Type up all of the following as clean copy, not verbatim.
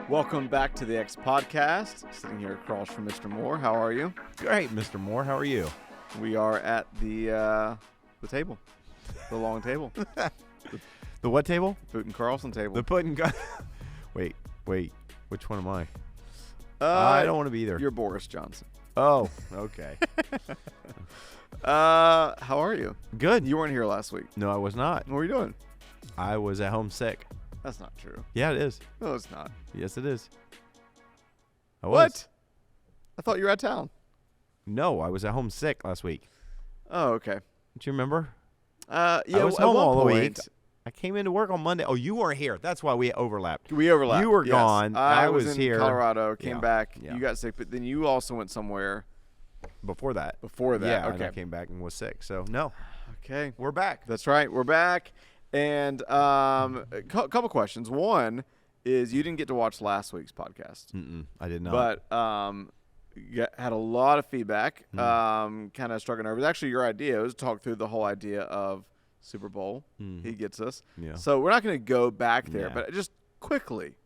Welcome back to the X Podcast. Sitting here across from Mr. Moore. How are you? Great, Mr. Moore. How are you? We are at the table, the long table, The what table? Putin Carlson table. The Putin. Wait. Which one am I? I don't want to be either. You're Boris Johnson. Oh, okay. How are you? Good. You weren't here last week. No, I was not. What were you doing? I was at home sick. That's not true. Yeah, it is. No, it's not. Yes, it is. I was. What? I thought you were out of town. No, I was at home sick last week. Oh, okay. Don't you remember? Yeah, I was at home one all the point, week. I came into work on Monday. Oh, you weren't here. That's why we overlapped. We overlapped. You were yes. gone. I was in here. Colorado, came Yeah. back. Yeah. You got sick, but then you also went somewhere Before that. before that. Yeah, okay. and I came back and was sick. So, no. Okay. We're back. That's right. We're back. And a couple questions. One is you didn't get to watch last week's podcast. I did not. But had a lot of feedback. Kind of struck a nerve. It was actually your idea. It was to talk through the whole idea of Super Bowl. He gets us. Yeah. So we're not going to go back there. Yeah. But just quickly,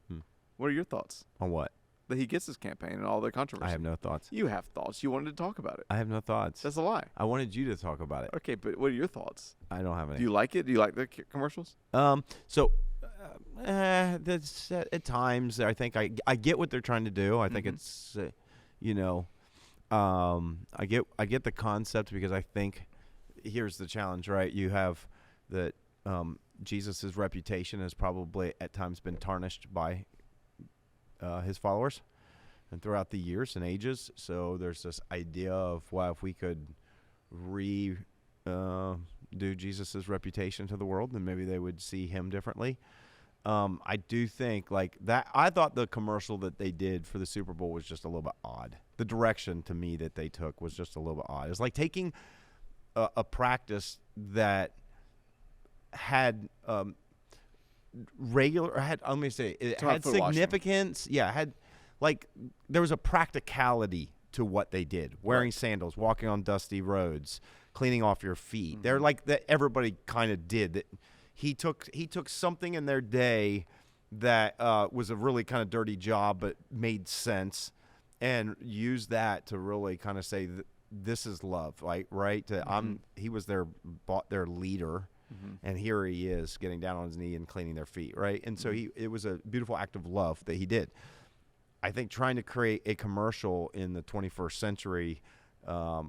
what are your thoughts? On what? That he gets his campaign and all the controversy. I have no thoughts. You have thoughts. You wanted to talk about it. I have no thoughts. That's a lie. I wanted you to talk about it. Okay, but what are your thoughts? I don't have any. Do you like it? Do you like the commercials? That's at times I think I get what they're trying to do. I think it's I get the concept because I think here's the challenge, right? You have that Jesus's reputation has probably at times been tarnished by his followers and throughout the years and ages. So there's this idea of, well, if we could do Jesus's reputation to the world, then maybe they would see him differently. I do think like that. I thought the commercial that they did for the Super Bowl was just a little bit odd. The direction to me that they took was just a little bit odd. It's like taking a practice that had had significance. Yeah, had like there was a practicality to what they did. Wearing sandals, walking on dusty roads, cleaning off your feet. They're like that. Everybody kind of did that. He took something in their day that was a really kind of dirty job, but made sense, and used that to really kind of say this is love, like right. He was their leader. And here he is getting down on his knee and cleaning their feet, right? And so it was a beautiful act of love that he did. I think trying to create a commercial in the 21st century that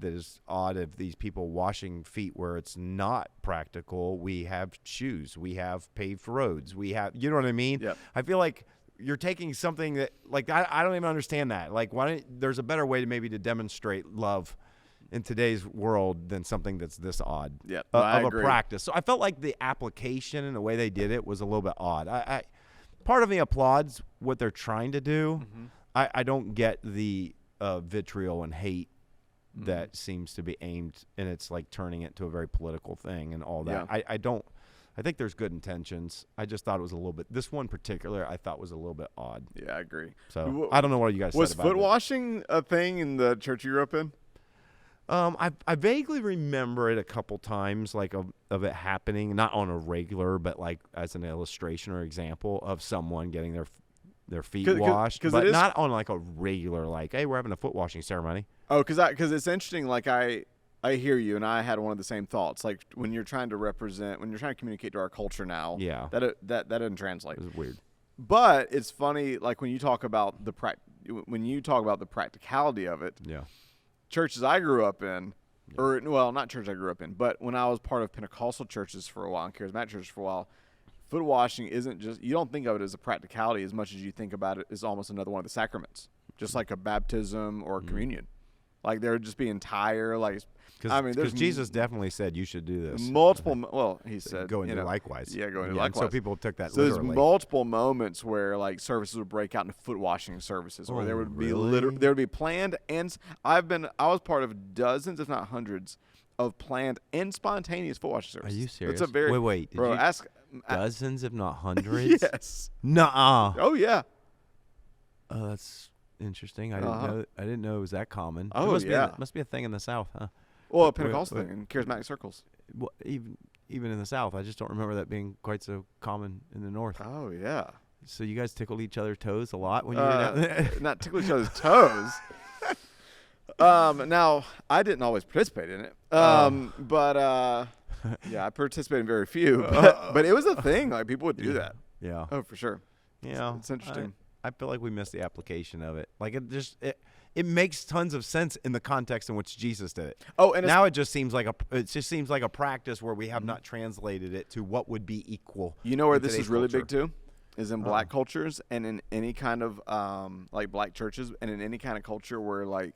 is odd of these people washing feet where it's not practical. We have shoes. We have paved roads. We have, you know what I mean? Yep. I feel like you're taking something that, like, I don't even understand that. Like, there's a better way to maybe to demonstrate love in today's world than something that's this odd I of agree. a practice. So I felt like the application and the way they did it was a little bit odd. I part of me applauds what they're trying to do. I don't get the vitriol and hate that seems to be aimed, and it's like turning it to a very political thing and all that. Yeah. I think there's good intentions. I just thought it was a little bit. This one particular, I thought was a little bit odd. Yeah, I agree. So I don't know what you guys was said about it. foot washing a thing in the church you grew up in? I vaguely remember it a couple times, like of it happening, not on a regular, but like as an illustration or example of someone getting their feet washed, but not on like a regular, like, hey, we're having a foot washing ceremony. Oh, because it's interesting. Like I hear you, and I had one of the same thoughts. Like when you're trying to communicate to our culture now, that doesn't translate. It was weird. But it's funny, like when you talk about the practicality of it. Yeah. Churches I grew up in, not church I grew up in, but when I was part of Pentecostal churches for a while and charismatic churches for a while, foot washing isn't just, you don't think of it as a practicality as much as you think about it as almost another one of the sacraments, just like a baptism or a communion. Like there would just be entire, like, Because Jesus definitely said you should do this. He said go and do likewise. Yeah, go and do likewise. So people took that so literally. There's multiple moments where like services would break out into foot washing services, where there would be there would be planned, and I was part of dozens, if not hundreds, of planned and spontaneous foot washing services. Are you serious? It's a very wait. Did bro, you ask dozens, if not hundreds. Yes. Nuh-uh. Oh yeah. Oh, that's interesting. I didn't know it was that common. Oh, Must be a thing in the South, huh? Well, a Pentecostal thing in charismatic circles. Well, even in the South, I just don't remember that being quite so common in the North. Oh yeah. So you guys tickled each other's toes a lot when you were down there? Not tickle each other's toes. Now I didn't always participate in it. But yeah, I participated in very few. But it was a thing. Like people would do that. Yeah. Oh, for sure. Yeah. It's interesting. I feel like we missed the application of it. Like it makes tons of sense in the context in which Jesus did it. Oh, and now it just seems like a practice where we have not translated it to what would be equal. You know where this is really culture. big too? Is in black cultures and in any kind of like black churches and in any kind of culture where like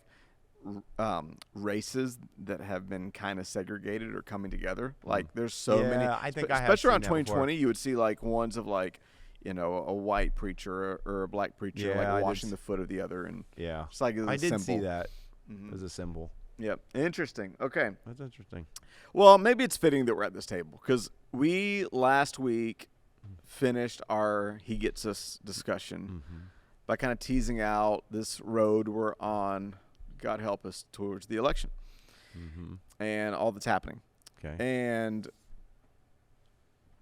races that have been kind of segregated or coming together. Like there's so many. I think especially around 2020, you would see like ones of like, you know, a white preacher or a black preacher like washing the foot of the other, and it's like I did symbol. see that as a symbol. Yep, interesting. Okay, that's interesting. Well, maybe it's fitting that we're at this table because we last week finished our "He Gets Us" discussion by kind of teasing out this road we're on. God help us towards the election and all that's happening. Okay, and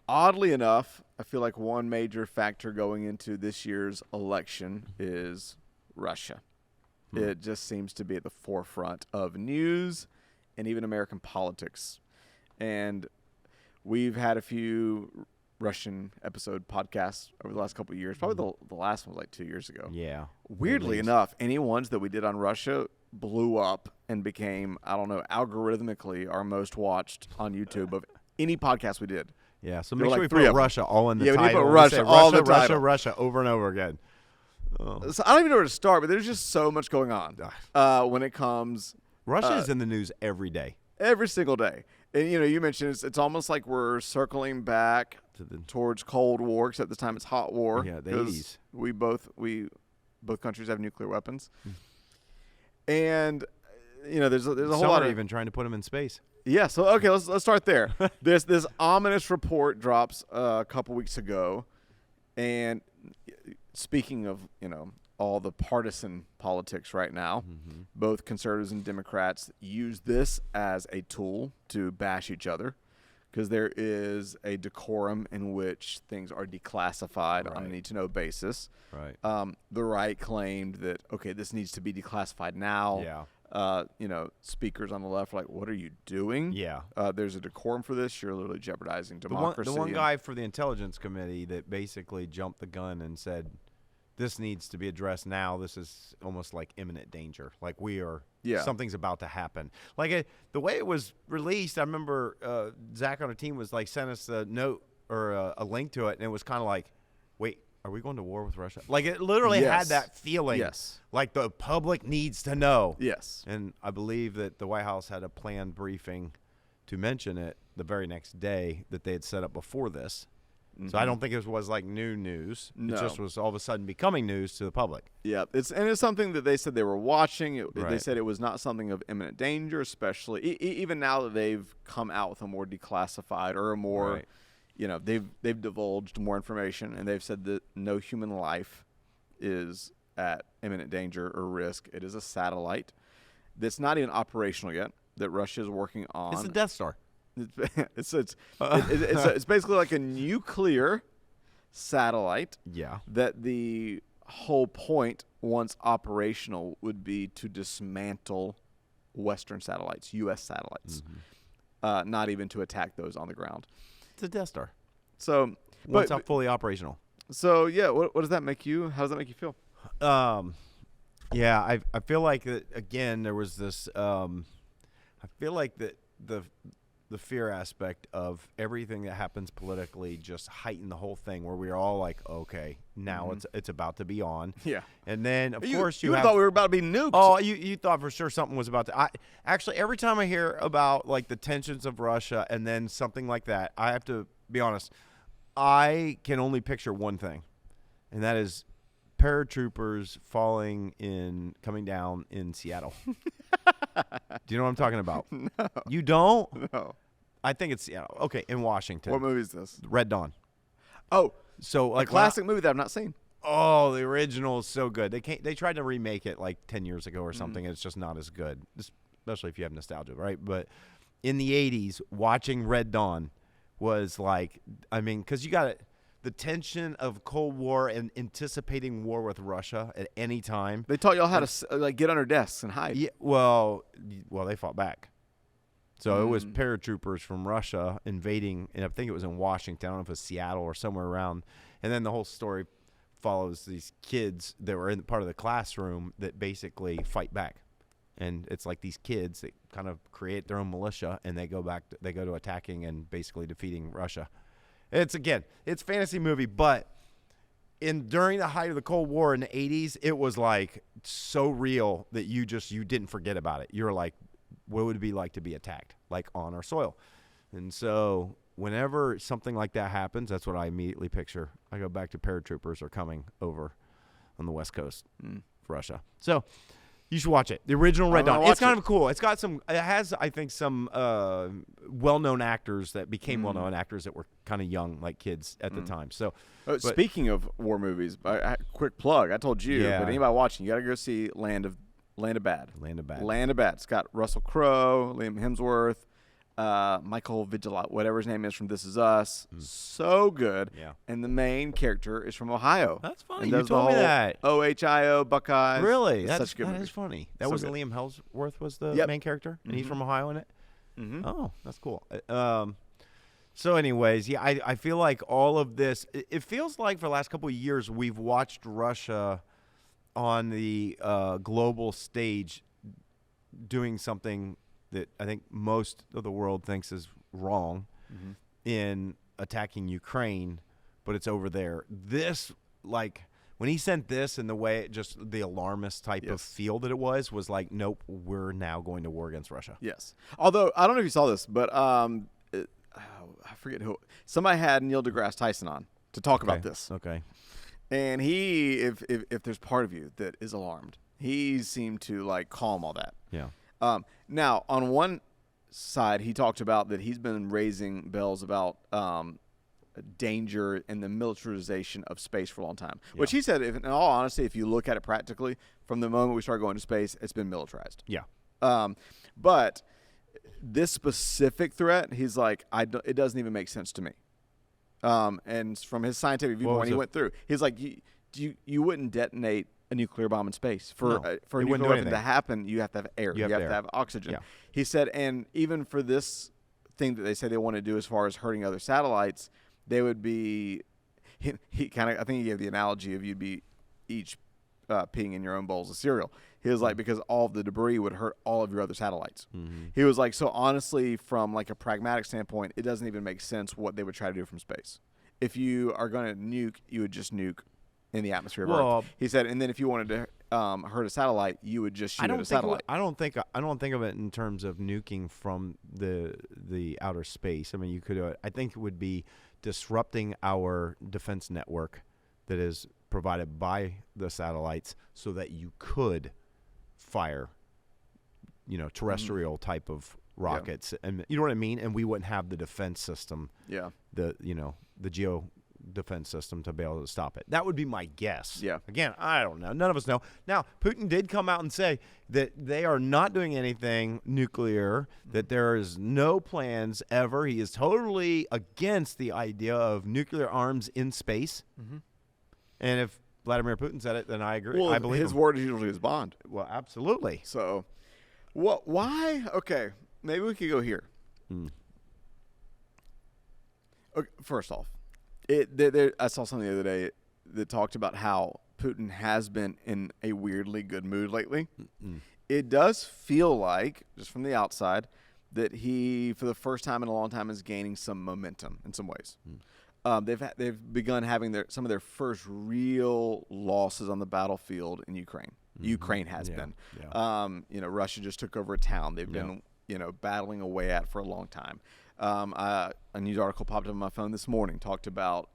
oddly enough, I feel like one major factor going into this year's election is Russia. It just seems to be at the forefront of news and even American politics. And we've had a few Russian episode podcasts over the last couple of years. Probably the last one was like 2 years ago. Yeah. Weirdly enough, any ones that we did on Russia blew up and became, I don't know, algorithmically our most watched on YouTube of any podcast we did. Yeah, so make sure we put Russia all in the title. Yeah, we need to put Russia all in the title. Russia over and over again. Oh. So I don't even know where to start, but there's just so much going on when it comes. Russia is in the news every day. Every single day. And, you know, you mentioned it's almost like we're circling back towards Cold War, except this time it's hot war. Yeah, the 80s. Both countries have nuclear weapons. And, you know, there's a whole Some lot are of even trying to put them in space. Yeah, so okay, let's start there. This ominous report drops a couple weeks ago, and speaking of, you know, all the partisan politics right now, both conservatives and Democrats use this as a tool to bash each other because there is a decorum in which things are declassified on a need-to-know basis. Right. The right claimed that, okay, this needs to be declassified now. Yeah. You know, speakers on the left are like, what are you doing? Yeah. There's a decorum for this. You're literally jeopardizing democracy. The one guy for the Intelligence Committee that basically jumped the gun and said, this needs to be addressed now. This is almost like imminent danger. Like something's about to happen. Like the way it was released, I remember Zach on our team was like, sent us a note or a link to it, and it was kind of like, wait, are we going to war with Russia? Like it literally had that feeling. Yes. Like the public needs to know. Yes. And I believe that the White House had a planned briefing to mention it the very next day that they had set up before this. So I don't think it was like new news. No. It just was all of a sudden becoming news to the public. Yeah, it's something that they said they were watching. They said it was not something of imminent danger, especially even now that they've come out with a more declassified or a more, you know, they've divulged more information, and they've said that no human life is at imminent danger or risk. It is a satellite that's not even operational yet that Russia is working on. It's a Death Star. It's basically like a nuclear satellite. Yeah. That the whole point, once operational, would be to dismantle Western satellites, U.S. satellites, not even to attack those on the ground. It's a Death Star. So once fully operational. So yeah, what does that make you? How does that make you feel? Yeah, I feel like that again. There was this. I feel like that the fear aspect of everything that happens politically just heightened the whole thing, where we were all like, okay, now it's about to be on. Yeah. And then of course you thought we were about to be nuked. Oh, you thought for sure something was about to. Actually, every time I hear about like the tensions of Russia and then something like that, I have to be honest. I can only picture one thing, and that is paratroopers coming down in Seattle. Do you know what I'm talking about? No. You don't? No. I think it's Seattle. Okay, in Washington. What movie is this? Red Dawn. Oh, so like a classic movie that I've not seen. Oh, the original is so good. They tried to remake it like 10 years ago or something, and it's just not as good. especially if you have nostalgia, right? But in the 80s, watching Red Dawn was like, I mean, because you got it. The tension of Cold War and anticipating war with Russia at any time. They taught y'all how to like get under desks and hide. Yeah, well, they fought back. So it was paratroopers from Russia invading, and I think it was in Washington. I don't know if it was Seattle or somewhere around. And then the whole story follows these kids that were in part of the classroom that basically fight back. And it's like these kids that kind of create their own militia, and they go to attacking and basically defeating Russia. It's fantasy movie, but during the height of the Cold War in the 80s, it was like so real that you didn't forget about it. You were like, what would it be like to be attacked, like on our soil? And so whenever something like that happens, that's what I immediately picture. I go back to paratroopers are coming over on the West Coast of Russia. So you should watch it. The original Red Dawn. It's kind of cool. It has, I think, some well-known actors that became well-known actors that were kind of young, like kids at the time. So, speaking of war movies, quick plug. I told you, but anybody watching, you got to go see Land of Bad. Land of Bad. Land of Bad. It's got Russell Crowe, Liam Hemsworth, Michael Vigilante, whatever his name is from This Is Us. So good. Yeah. And the main character is from Ohio. That's funny. You told me that. OHIO Buckeyes. Really? That's such a good movie. That is funny. That was Liam Hemsworth was the main character, and he's from Ohio in it? Mm-hmm. Oh, that's cool. So anyways, yeah, I feel like all of this, it feels like for the last couple of years we've watched Russia on the global stage doing something that I think most of the world thinks is wrong in attacking Ukraine, but it's over there. This, like, when he sent this and the way the alarmist type of feel that it was like, nope, we're now going to war against Russia. Yes. Although, I don't know if you saw this, but I forget who. Somebody had Neil deGrasse Tyson on to talk about this. Okay. And he, if there's part of you that is alarmed, he seemed to, like, calm all that. Yeah. Now, on one side, he talked about that he's been raising bells about danger and the militarization of space for a long time, which he said, in all honesty, if you look at it practically, from the moment we started going to space, it's been militarized. Yeah. But this specific threat, he's like, it doesn't even make sense to me. And from his scientific viewpoint, he went through. He's like, you wouldn't detonate a nuclear bomb in space. For a nuclear weapon to happen, you have to have air. You have to have oxygen. Yeah. He said, and even for this thing that they say they want to do as far as hurting other satellites, they would be. He kind of, I think he gave the analogy of you'd be each peeing in your own bowls of cereal. He was like, because all of the debris would hurt all of your other satellites. Mm-hmm. He was like, so honestly, from like a pragmatic standpoint, it doesn't even make sense what they would try to do from space. If you are going to nuke, you would just nuke in the atmosphere of Earth. He said, and then if you wanted to hurt a satellite, you would just shoot at a satellite. I don't think of it in terms of nuking from the outer space. I mean, you could. I think it would be disrupting our defense network that is provided by the satellites, so that you could fire, terrestrial type of rockets, and you know what I mean. And we wouldn't have the defense system. Yeah. The geo defense system to be able to stop it. That would be my guess. Yeah. Again, I don't know. None of us know. Now, Putin did come out and say that they are not doing anything nuclear, that there is no plans ever. He is totally against the idea of nuclear arms in space. Mm-hmm. And if Vladimir Putin said it, then I agree. Well, I believe his word is usually his bond. Well, absolutely. So, why? Okay, maybe we could go here. Okay, first off, I saw something the other day that talked about how Putin has been in a weirdly good mood lately. It does feel like, just from the outside, that he, for the first time in a long time, is gaining some momentum in some ways. They've begun having some of their first real losses on the battlefield in Ukraine. Mm-hmm. Ukraine has been. Yeah. Russia just took over a town. They've been battling away at for a long time. A news article popped up on my phone this morning, talked about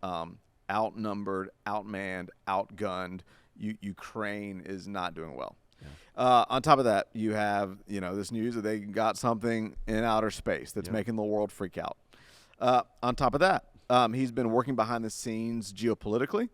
outnumbered, outmanned, outgunned. Ukraine is not doing well. Yeah. On top of that, you have this news that they got something in outer space that's making the world freak out. On top of that, he's been working behind the scenes geopolitically.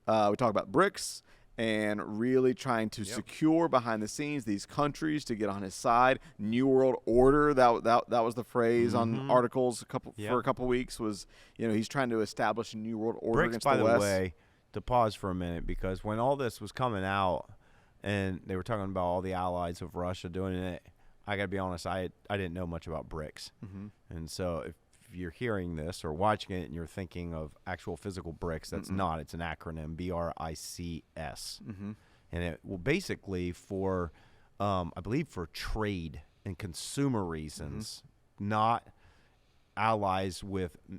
We talk about BRICS and really trying to secure behind the scenes these countries to get on his side. New World Order, that was the phrase on articles for a couple weeks, was, he's trying to establish a New World Order against the West. By the way, to pause for a minute, because when all this was coming out and they were talking about all the allies of Russia doing it, I got to be honest, I didn't know much about BRICS. And so if you're hearing this or watching it and you're thinking of actual physical BRICS, that's not. It's an acronym, BRICS. And it will basically for, I believe, for trade and consumer reasons, not allies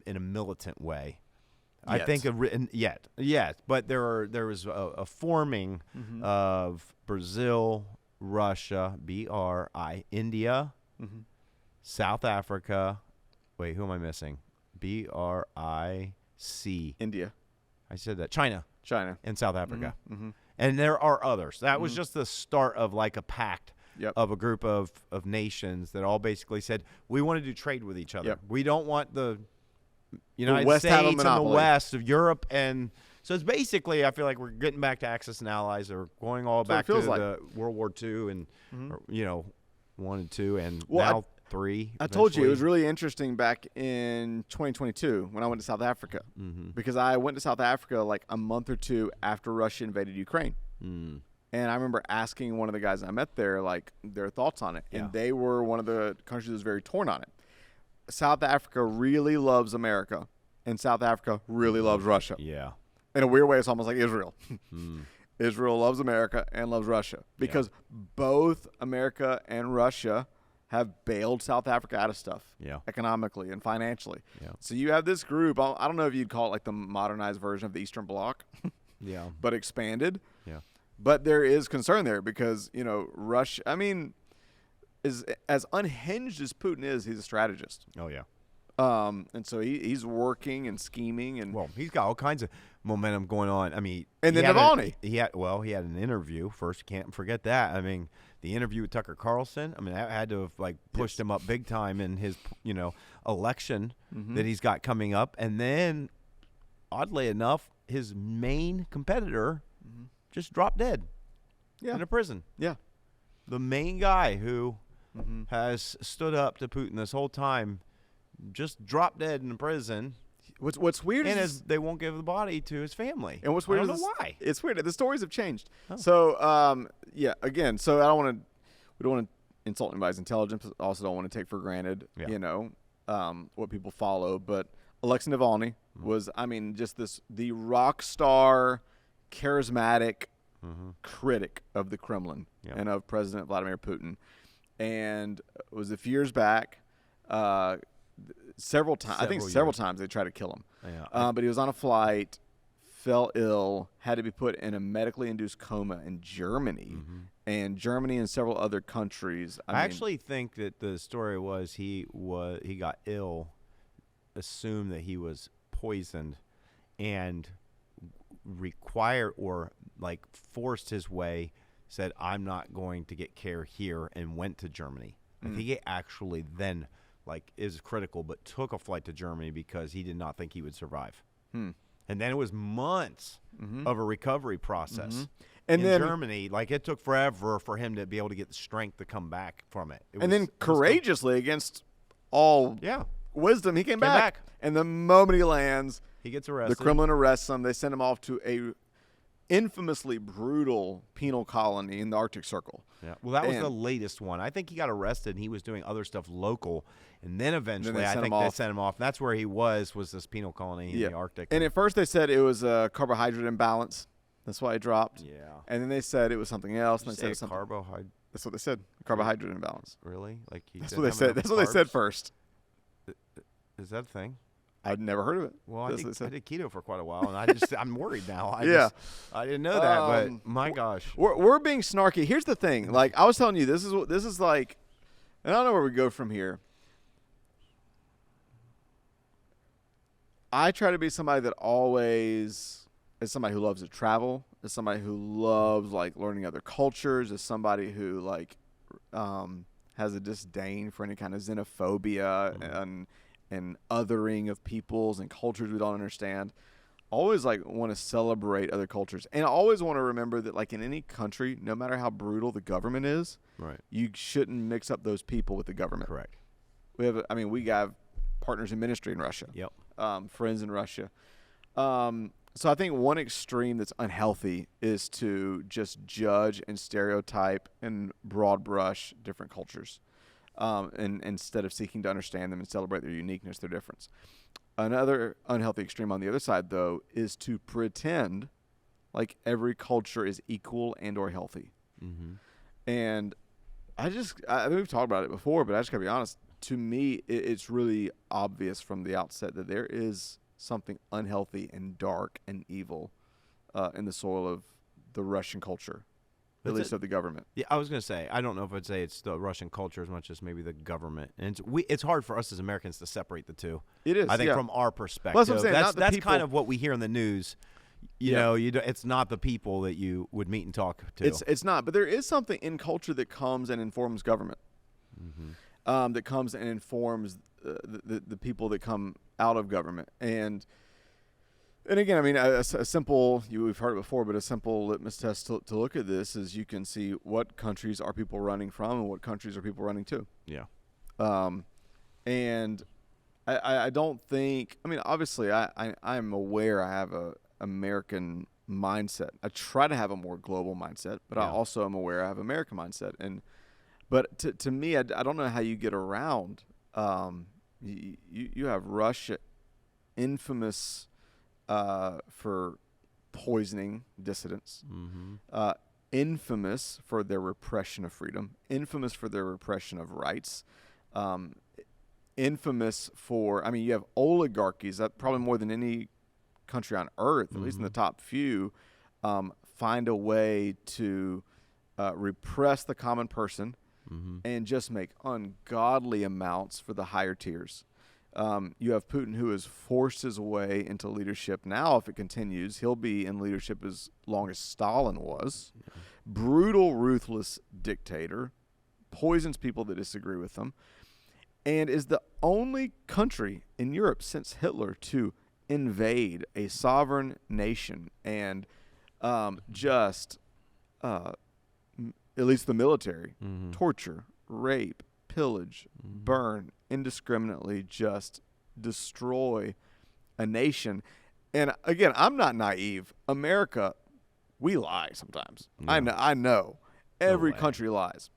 in a militant way. I think yet, but there was a forming of Brazil, Russia, India, South Africa. Wait, who am I missing? BRIC. India. I said that. China. And South Africa. And there are others. That was just the start of like a pact of a group of nations that all basically said, we want to do trade with each other. We don't want the United States and the West of Europe. And so it's basically, I feel like we're getting back to Axis and Allies, or going all back to the World War II and, 1 and 2 and now 3. I told you it was really interesting back in 2022 when I went to South Africa, because I went to South Africa like a month or two after Russia invaded Ukraine. And I remember asking one of the guys I met there, like, their thoughts on it. And they were one of the countries that was very torn on it. South Africa really loves America, and South Africa really loves Russia. Yeah. In a weird way, it's almost like Israel. Israel loves America and loves Russia, because both America and Russia have bailed South Africa out of stuff economically and financially. So you have this group, I don't know if you'd call it like the modernized version of the Eastern Bloc, but expanded. But there is concern there because, Russia, I mean, is as unhinged as Putin is, he's a strategist. Oh, yeah. And so he's working and scheming, and he's got all kinds of momentum going on. I mean, and then Navalny. He had an interview first. Can't forget that. I mean, the interview with Tucker Carlson. I mean, that had to have like pushed him up big time in his election that he's got coming up. And then, oddly enough, his main competitor just dropped dead in a prison. The main guy who has stood up to Putin this whole time just dropped dead in prison. What's weird is they won't give the body to his family. And what's weird I don't know why. It's weird. The stories have changed. So again, so we don't want to insult anybody's intelligence. Also don't want to take for granted, what people follow. But Alexei Navalny was, just the rock star, charismatic critic of the Kremlin and of President Vladimir Putin. And it was a few years back. Several times they tried to kill him. But he was on a flight, fell ill, had to be put in a medically induced coma in Germany, and Germany and several other countries. I actually think that the story was he got ill, assumed that he was poisoned, and required or like forced his way, said, I'm not going to get care here, and went to Germany. I think he actually then is critical, but took a flight to Germany because he did not think he would survive. And then it was months of a recovery process. And in Germany, it took forever for him to be able to get the strength to come back from it. Then courageously, against all wisdom, he came back. And the moment he lands, he gets arrested. The Kremlin arrests him. They send him off to a infamously brutal penal colony in the Arctic Circle. Well, that was the latest one. I think he got arrested and he was doing other stuff local, and then eventually they sent him off. And that's where he was this penal colony in the Arctic. And at first they said it was a carbohydrate imbalance. That's why he dropped. And then they said it was something else. And they said something. Carbohydrate. That's what they said. Carbohydrate imbalance. Really? That's what they said. That's what they said first. Is that a thing? I'd never heard of it. Well, I did keto for quite a while, and I'm worried now. I didn't know that, but my gosh, we're being snarky. Here's the thing: I was telling you, this is like, and I don't know where we go from here. I try to be somebody that always is somebody who loves to travel, is somebody who loves learning other cultures, is somebody who has a disdain for any kind of xenophobia and othering of peoples and cultures we don't understand. always like want to celebrate other cultures, and I always want to remember that like in any country, no matter how brutal the government is, right, you shouldn't mix up those people with the government. correct. We have partners in ministry in Russia. Yep. Friends in Russia. So I think one extreme that's unhealthy is to just judge and stereotype and broad brush different cultures, and instead of seeking to understand them and celebrate their uniqueness, their difference. Another unhealthy extreme on the other side, though, is to pretend like every culture is equal and or healthy. Mm-hmm. And I think we've talked about it before, but I just gotta be honest. To me, it's really obvious from the outset that there is something unhealthy and dark and evil in the soil of the Russian culture, at least of the government. Yeah, I was going to say, I don't know if I'd say it's the Russian culture as much as maybe the government. And it's hard for us as Americans to separate the two. It is, I think, yeah. from our perspective. Well, that's what I'm saying, that's people, kind of what we hear in the news. You know, it's not the people that you would meet and talk to. It's not. But there is something in culture that comes and informs government. Mm-hmm. That comes and informs the people that come out of government. And again, I mean, a simple, we've heard it before, but a simple litmus test to look at this is you can see what countries are people running from and what countries are people running to. Yeah. And I don't think, I mean, obviously I'm aware I have a American mindset. I try to have a more global mindset, but I also am aware I have American mindset. But to me, I don't know how you get around. You have Russia, infamous for poisoning dissidents, infamous for their repression of freedom, infamous for their repression of rights, infamous for, I mean, you have oligarchies that probably more than any country on earth, at least in the top few, find a way to repress the common person and just make ungodly amounts for the higher tiers. You have Putin, who has forced his way into leadership. Now, if it continues, he'll be in leadership as long as Stalin was. Yeah. Brutal, ruthless dictator, poisons people that disagree with him, and is the only country in Europe since Hitler to invade a sovereign nation and at least the military, torture, rape, pillage, burn, indiscriminately just destroy a nation. And again, I'm not naive. America, we lie sometimes. No. I know. Every country lies.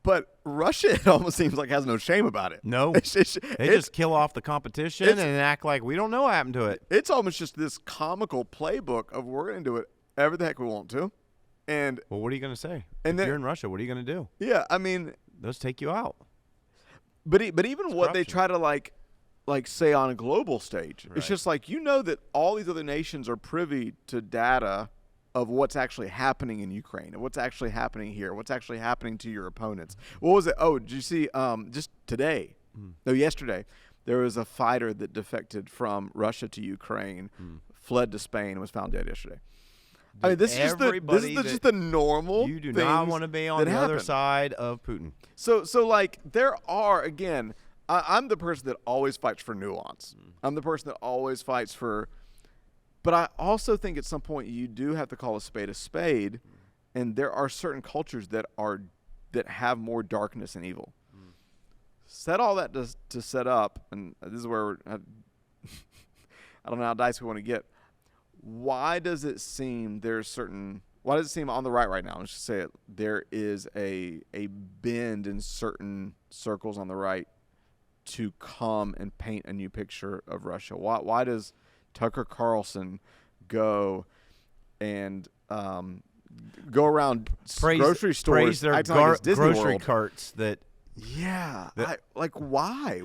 But Russia, it almost seems like, has no shame about it. No. They just kill off the competition and act like we don't know what happened to it. It's almost just this comical playbook of we're going to do it ever the heck we want to. And well, what are you going to say? If you're in Russia, what are you going to do? Yeah, I mean, those take you out. But even what they try to like say on a global stage, it's just like, you know, that all these other nations are privy to data of what's actually happening in Ukraine, of what's actually happening here, what's actually happening to your opponents. What was it? Oh, did you see just today? No, yesterday, there was a fighter that defected from Russia to Ukraine, fled to Spain, and was found dead yesterday. I mean, this is just the normal. You do not want to be on the other side of Putin. So like, there are, again, I'm the person that always fights for nuance. I'm the person that always fights for, but I also think at some point you do have to call a spade, and there are certain cultures that have more darkness and evil. Set all that to set up, and this is where I don't know how dicey we want to get. Why does it seem on the right now? Let's just say it. There is a bend in certain circles on the right to come and paint a new picture of Russia. Why does Tucker Carlson go and go around grocery stores, praise their grocery carts that? Yeah, why?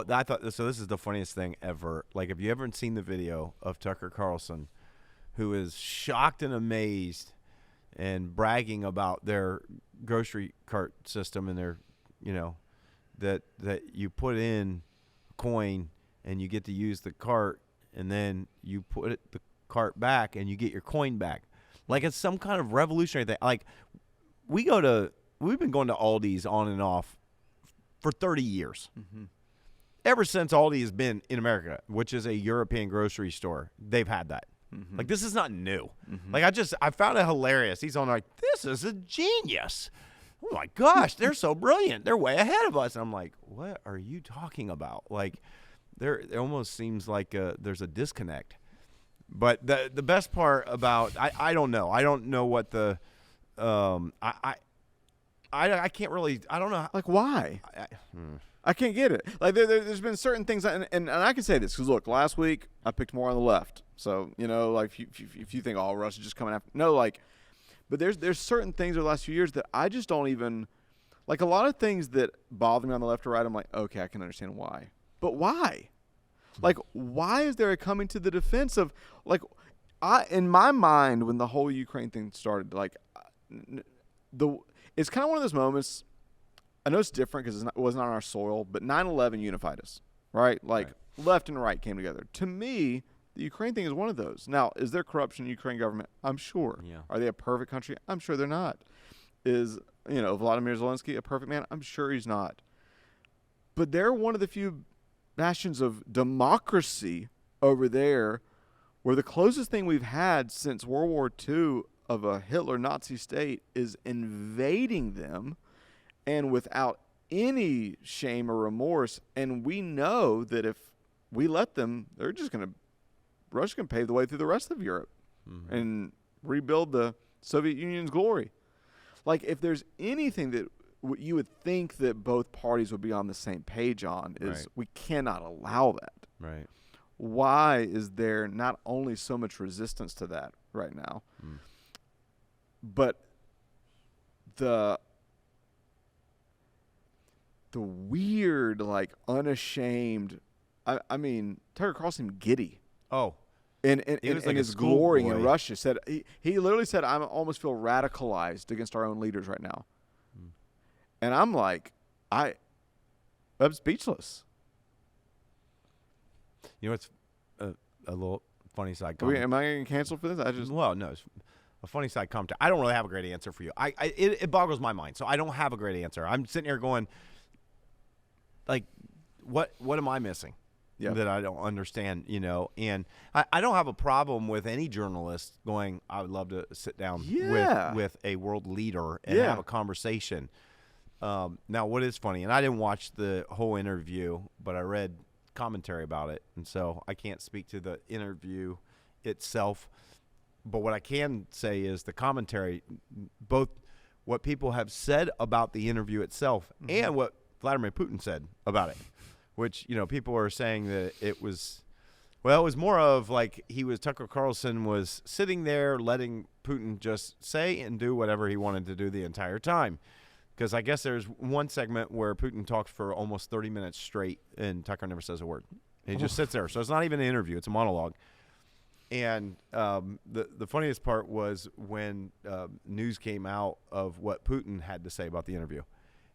I thought so. This is the funniest thing ever. Like, have you ever seen the video of Tucker Carlson, who is shocked and amazed and bragging about their grocery cart system and their, that you put in a coin and you get to use the cart, and then you put the cart back and you get your coin back. Like, it's some kind of revolutionary thing. Like, we've been going to Aldi's on and off for 30 years. ever since Aldi has been in America, which is a European grocery store, they've had that. Mm-hmm. Like, this is not new. Mm-hmm. Like, I found it hilarious. He's on like, this is a genius. Oh my gosh, they're so brilliant. They're way ahead of us. And I'm like, what are you talking about? Like, it almost seems like there's a disconnect. But the best part about I don't know. I don't know what the I can't really, I don't know. Like, why? I can't get it. Like, there's been certain things, and I can say this because, look, last week I picked more on the left. So, like, if you think, oh, Russ is just coming after, no, like, but there's certain things over the last few years that I just don't even, like, a lot of things that bother me on the left or right, I'm like, okay, I can understand why. But why? Like, why is there a coming to the defense of, like, in my mind, when the whole Ukraine thing started, like, it's kind of one of those moments. I know it's different because it wasn't on our soil, but 9/11 unified us, right? Like, left and right came together. To me, the Ukraine thing is one of those. Now, is there corruption in the Ukraine government? I'm sure. Yeah. Are they a perfect country? I'm sure they're not. Is, Vladimir Zelensky a perfect man? I'm sure he's not. But they're one of the few bastions of democracy over there where the closest thing we've had since World War II of a Hitler Nazi state is invading them, and without any shame or remorse. And we know that if we let them, Russia's going to pave the way through the rest of Europe and rebuild the Soviet Union's glory. Like, if there's anything that you would think that both parties would be on the same page on, is we cannot allow that. Right. Why is there not only so much resistance to that right now, but the weird, like, unashamed, I mean, Tucker Carlson giddy. Oh. In his glory in Russia. He literally said, I almost feel radicalized against our own leaders right now. And I'm like, I'm speechless. It's a little funny side comment. Am I getting canceled for this? Well, no, it's a funny side comment. I don't really have a great answer for you. It boggles my mind, so I don't have a great answer. I'm sitting here going, like, what am I missing that I don't understand, And I don't have a problem with any journalist going, I would love to sit down with a world leader and have a conversation. Now, what is funny, and I didn't watch the whole interview, but I read commentary about it, and so I can't speak to the interview itself. But what I can say is the commentary, both what people have said about the interview itself and what Vladimir Putin said about it, which, people are saying that it was more of like Tucker Carlson was sitting there letting Putin just say and do whatever he wanted to do the entire time. Because I guess there's one segment where Putin talks for almost 30 minutes straight and Tucker never says a word. He just sits there. So it's not even an interview. It's a monologue. And the funniest part was when news came out of what Putin had to say about the interview.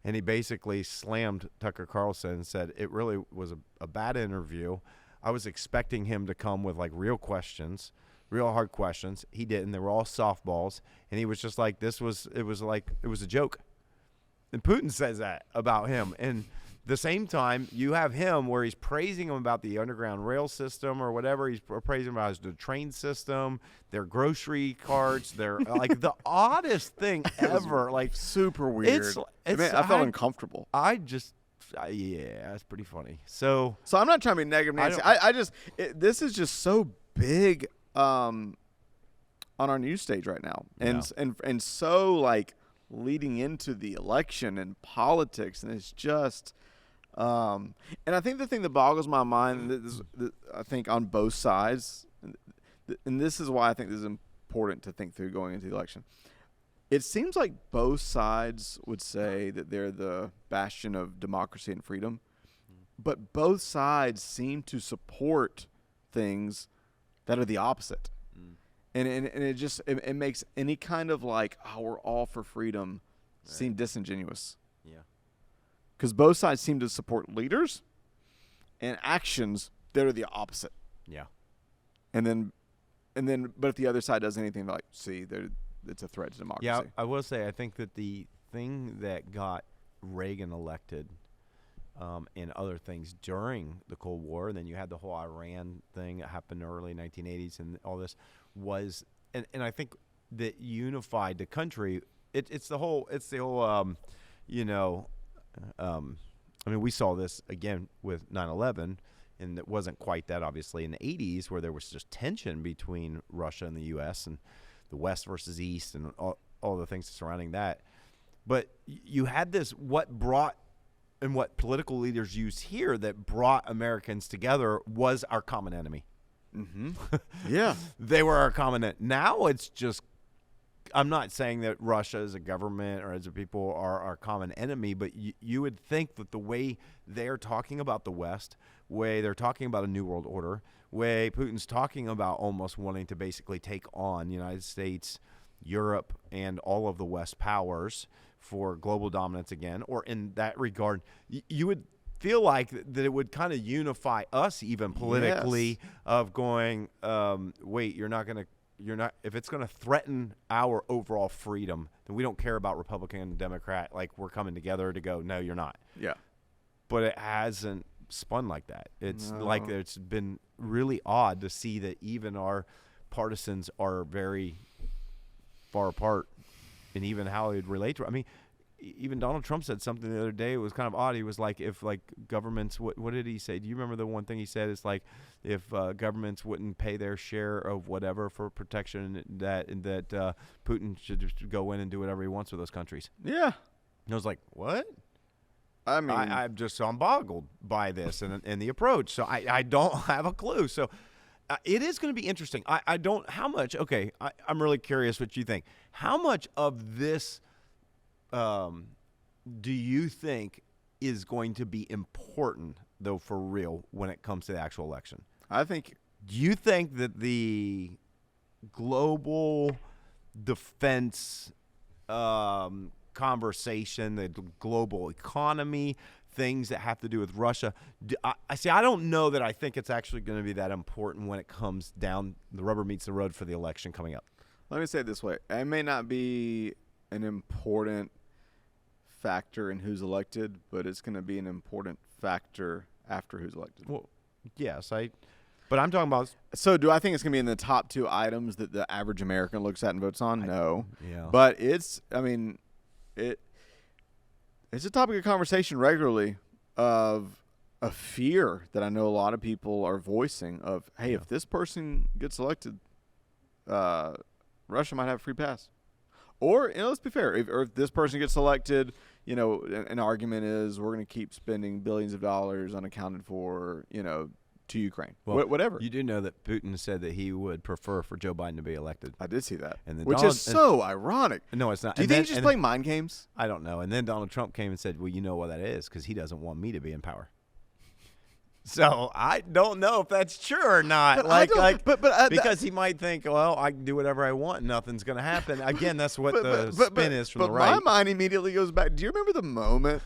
And he basically slammed Tucker Carlson and said it really was a bad interview. I was expecting him to come with, like, real questions, real hard questions. He didn't. They were all softballs. And he was just like, it was a joke. And Putin says that about him. And the same time, you have him where he's praising him about the underground rail system or whatever. He's praising about the train system, their grocery carts. They're like the oddest thing ever. Like, super weird. I felt uncomfortable. It's pretty funny. So I'm not trying to be negative, Nancy. This is just so big on our news stage right now, and so, like, leading into the election and politics, and it's just and I think the thing that boggles my mind, I think on both sides, and this is why I think this is important to think through going into the election, it seems like both sides would say that they're the bastion of democracy and freedom, but both sides seem to support things that are the opposite. And it makes any kind of, like, we're all for freedom seem disingenuous. Yeah. Because both sides seem to support leaders and actions that are the opposite. Yeah. And then, but if the other side does anything, like, see, it's a threat to democracy. Yeah, I will say, I think that the thing that got Reagan elected and other things during the Cold War. And then you had the whole Iran thing that happened in the early 1980s, and all this was, and I think that unified the country. It's the whole, I mean, we saw this again with 9/11, and it wasn't quite that obviously in the 80s, where there was just tension between Russia and the U.S. and the West versus East and all the things surrounding that. But you had this, what brought and what political leaders used here that brought Americans together was our common enemy. Mm-hmm. Yeah. They were our common enemy. Now it's just, I'm not saying that Russia as a government or as a people are our common enemy, but you would think that the way they're talking about the West, way they're talking about a new world order, way Putin's talking about almost wanting to basically take on the United States, Europe, and all of the West powers for global dominance again, or in that regard, you would feel like that it would kind of unify us even politically. Yes. Of going, wait, you're not, if it's going to threaten our overall freedom, then we don't care about Republican and Democrat. Like, we're coming together to go, no, you're not. Yeah. But it hasn't spun like that. It's like it's been really odd to see that even our partisans are very far apart, and even how they'd relate to it. I mean, even Donald Trump said something the other day. It was kind of odd. He was like, if like governments, what did he say? Do you remember the one thing he said? It's like, if governments wouldn't pay their share of whatever for protection, that Putin should just go in and do whatever he wants with those countries. Yeah. And I was like, what? I mean, I'm boggled by this and the approach. So I don't have a clue. So it is going to be interesting. I don't, how much, okay, I'm really curious what you think. How much of this do you think is going to be important, though, for real, when it comes to the actual election? Do you think that the global defense conversation, the global economy, things that have to do with Russia, I don't know that I think it's actually going to be that important when it comes down, the rubber meets the road for the election coming up? Let me say it this way. It may not be an important factor in who's elected, but it's going to be an important factor after who's elected. Well, yes, but I'm talking about. So do I think it's going to be in the top two items that the average American looks at and votes on? No. Yeah. But it's a topic of conversation regularly of a fear that I know a lot of people are voicing of, hey, if this person gets elected, Russia might have a free pass. Or, let's be fair, if this person gets elected, an argument is we're going to keep spending billions of dollars unaccounted for, to Ukraine. Well, whatever. You do know that Putin said that he would prefer for Joe Biden to be elected. I did see that, which is so ironic. No, it's not. Do you think he's just playing mind games? I don't know. And then Donald Trump came and said, well, you know what that is, because he doesn't want me to be in power. So I don't know if that's true or not. Because he might think, well, I can do whatever I want. Nothing's going to happen. Again, that's what the spin is from the right. But my mind immediately goes back. Do you remember the moment,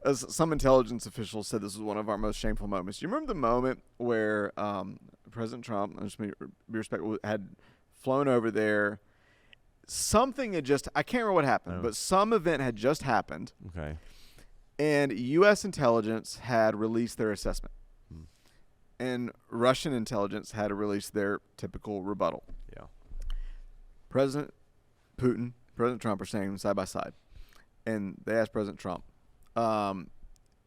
as some intelligence officials said this was one of our most shameful moments. Do you remember the moment where President Trump, just be respectful, had flown over there? Something had just, I can't remember what happened, but some event had just happened. Okay. And U.S. intelligence had released their assessment. And Russian intelligence had released their typical rebuttal. Yeah. President Putin, President Trump are standing side by side. And they asked President Trump,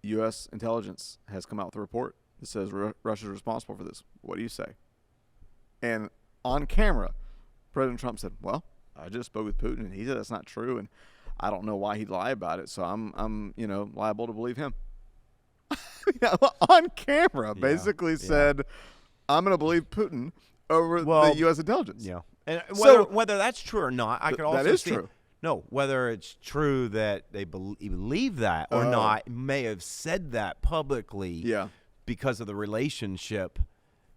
U.S. intelligence has come out with a report that says Russia's responsible for this. What do you say? And on camera, President Trump said, well, I just spoke with Putin, and he said that's not true, and I don't know why he'd lie about it, so I'm liable to believe him. On camera, basically said, I'm going to believe Putin over the U.S. intelligence. Yeah. And whether that's true or not, I could also that is true. No, whether it's true that they believe that or not, may have said that publicly because of the relationship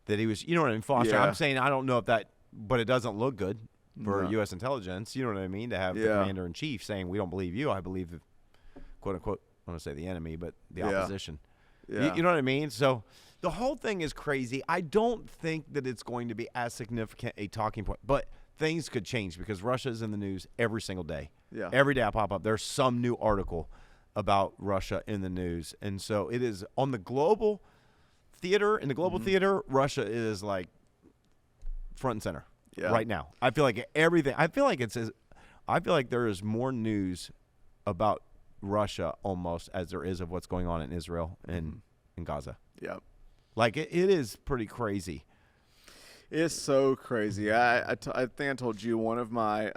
that he was, fostering. Yeah. I'm saying I don't know if that, but it doesn't look good for U.S. intelligence, you know what I mean, to have the commander-in-chief saying, we don't believe you, I believe the, quote-unquote, I don't want to say the enemy, but the opposition. Yeah. You know what I mean? So the whole thing is crazy. I don't think that it's going to be as significant a talking point, but things could change because Russia's in the news every single day. Yeah. Every day I pop up, there's some new article about Russia in the news. And so it is on the global theater. In the global theater, Russia is like front and center right now. I feel like everything. I feel like there is more news about Russia almost as there is of what's going on in Israel and in Gaza. Yeah. Like it is pretty crazy. It's so crazy. I think I told you one of my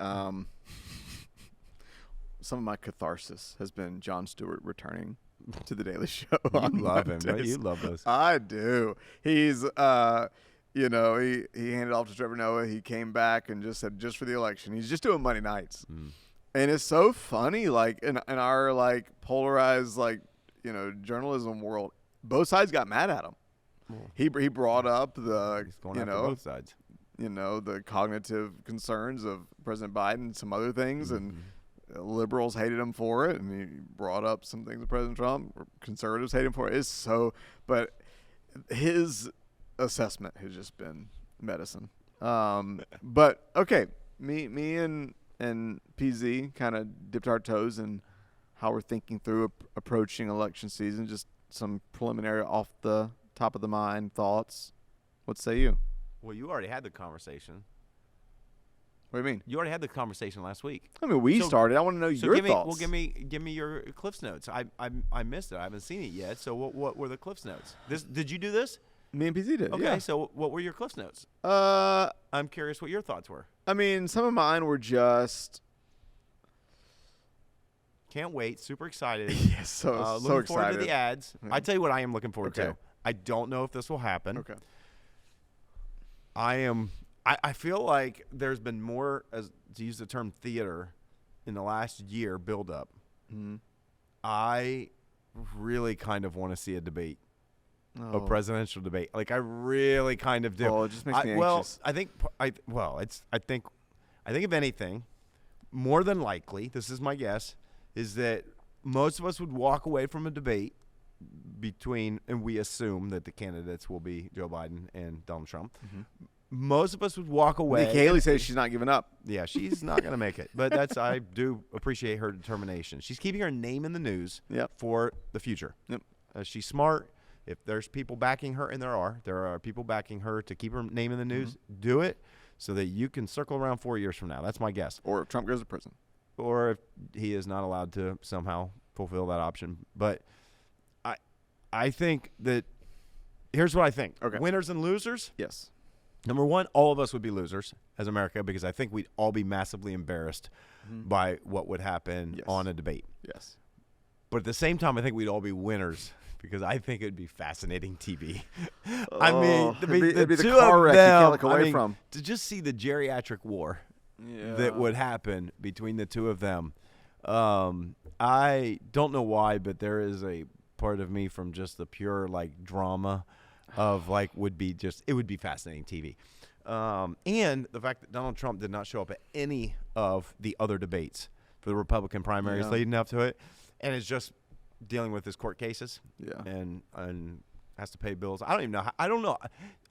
some of my catharsis has been Jon Stewart returning to the Daily Show. You love him, right? You love those. I do. He's he handed off to Trevor Noah. He came back and just said just for the election. He's just doing Monday nights. And it's so funny, like in our like polarized like journalism world, both sides got mad at him. He brought up the He's going after both sides. The cognitive concerns of President Biden and some other things, and liberals hated him for it, and he brought up some things with President Trump. Conservatives hate him for it. But his assessment has just been medicine. But okay, me and PZ kind of dipped our toes in how we're thinking through approaching election season. Just some preliminary off the top of the mind thoughts. What say you? Well, you already had the conversation. What do you mean? You already had the conversation last week. I mean, we started. I want to know your thoughts. Well, give me your Cliff's Notes. I missed it. I haven't seen it yet. So what were the Cliff's Notes? Did you do this? Me and PZ did. Okay. Yeah. So what were your Cliff's Notes? I'm curious what your thoughts were. I mean, some of mine were just. Can't wait. Super excited. Yes, so looking excited. forward to the ads. I tell you what I am looking forward to. I don't know if this will happen. Okay. I feel like there's been more, as to use the term theater, in the last year build up. I really kind of want to see a debate. A presidential debate. Like I really kind of do. Oh, it just makes me anxious. I think if anything, more than likely, this is my guess, is that most of us would walk away from a debate and we assume that the candidates will be Joe Biden and Donald Trump. Most of us would walk away. Nikki Haley says she's not giving up. Yeah, she's not going to make it. But I do appreciate her determination. She's keeping her name in the news for the future. She's smart. If there's people backing her, and there are people backing her to keep her name in the news, do it so that you can circle around 4 years from now. That's my guess. Or if Trump goes to prison. Or if he is not allowed to somehow fulfill that option. But I think that here's what I think. Okay. Winners and losers. Yes. Number one, all of us would be losers as America because I think we'd all be massively embarrassed by what would happen on a debate. Yes. But at the same time, I think we'd all be winners because I think it'd be fascinating TV. I mean, it'd be the two car of wreck them, you can't look away from. To just see the geriatric war that would happen between the two of them. I don't know why, but there is a part of me from just the pure like drama of like it would be fascinating TV. And the fact that Donald Trump did not show up at any of the other debates for the Republican primaries leading up to it, and is just dealing with his court cases and has to pay bills. I don't know.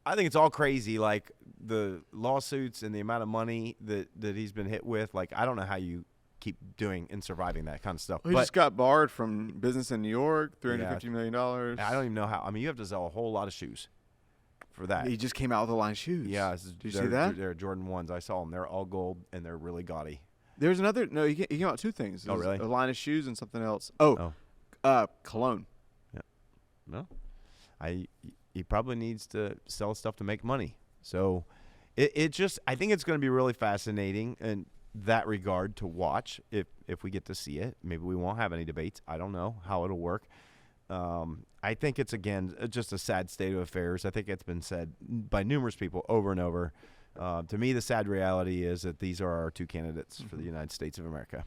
I think it's all crazy, like the lawsuits and the amount of money that he's been hit with. Like, I don't know how you keep doing and surviving that kind of stuff. Well, he just got barred from business in New York, $350 million. I don't even know how. I mean, you have to sell a whole lot of shoes for that. He just came out with the line of shoes. Yeah. Did you see that? They're Jordan 1s. I saw them. They're all gold, and they're really gaudy. There's another. No, he came out 2 things. Oh, really? A line of shoes and something else. Cologne. Yeah. No. He probably needs to sell stuff to make money. So it just, I think it's going to be really fascinating in that regard to watch if we get to see it. Maybe we won't have any debates. I don't know how it'll work. I think it's, again, just a sad state of affairs. I think it's been said by numerous people over and over. To me, the sad reality is that these are our 2 candidates for the United States of America.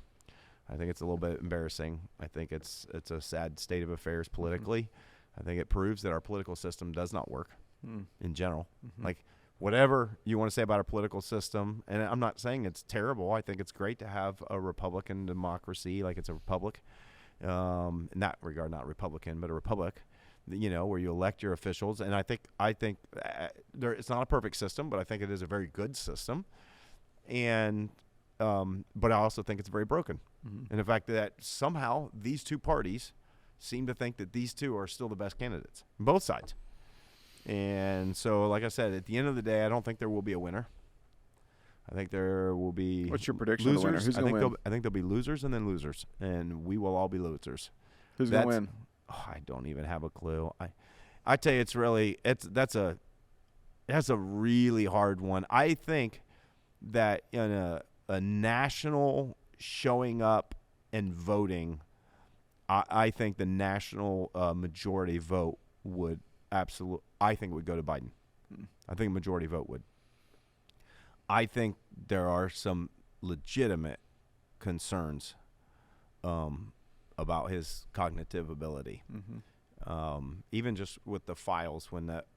I think it's a little bit embarrassing. I think it's a sad state of affairs politically. I think it proves that our political system does not work in general. Like, whatever you want to say about our political system, and I'm not saying it's terrible. I think it's great to have a Republican democracy, like it's a republic. In that regard, not Republican, but a republic, where you elect your officials. And I think it's not a perfect system, but I think it is a very good system. And but I also think it's very broken. And the fact that somehow these two parties seem to think that these two are still the best candidates, both sides. And so, like I said, at the end of the day, I don't think there will be a winner. I think there will be. What's your prediction losers. of the winner? Who's going to win? I think there'll be losers and then losers, and we will all be losers. Who's going to win? Oh, I don't even have a clue. I tell you, that's a really hard one. I think that in a national showing up and voting, I think the national majority vote would I think would go to Biden. I think a majority vote would. I think there are some legitimate concerns about his cognitive ability. Even just with the files when that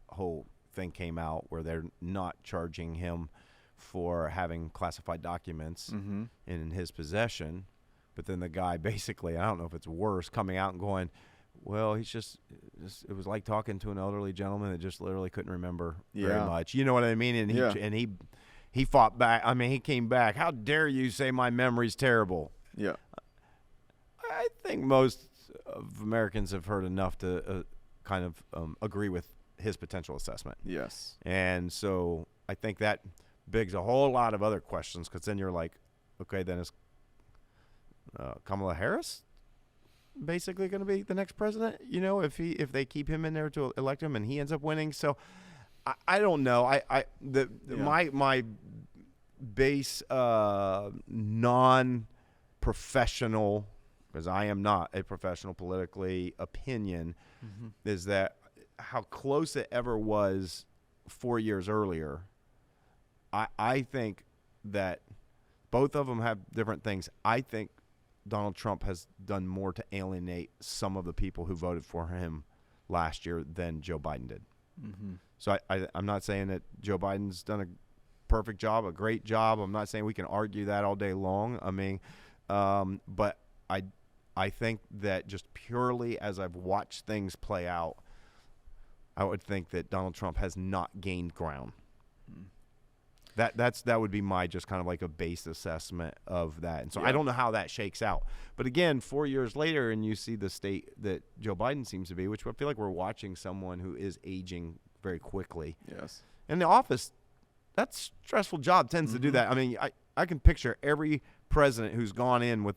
whole thing came out where they're not charging him for having classified documents in his possession, but then the guy basically, I don't know if it's worse, coming out and going, well, it was like talking to an elderly gentleman that just literally couldn't remember very much. You know what I mean? And he fought back. I mean, he came back. How dare you say my memory's terrible? Yeah. I think most of Americans have heard enough to kind of agree with his potential assessment. Yes. And so I think that begs a whole lot of other questions, because then you're like, okay, then is Kamala Harris basically going to be the next president? You know, if they keep him in there to elect him and he ends up winning. So I don't know. My base non-professional, because I am not a professional politically, opinion is that how close it ever was 4 years earlier. I think that both of them have different things. I think Donald Trump has done more to alienate some of the people who voted for him last year than Joe Biden did. So I'm not saying that Joe Biden's done a perfect job, a great job. I'm not saying we can argue that all day long. I mean, but I think that just purely as I've watched things play out, I would think that Donald Trump has not gained ground. That would be my just kind of like a base assessment of that. And so I don't know how that shakes out. But again, 4 years later, and you see the state that Joe Biden seems to be, which I feel like we're watching someone who is aging very quickly. Yes. In the office, that stressful job tends to do that. I mean, I can picture every president who's gone in with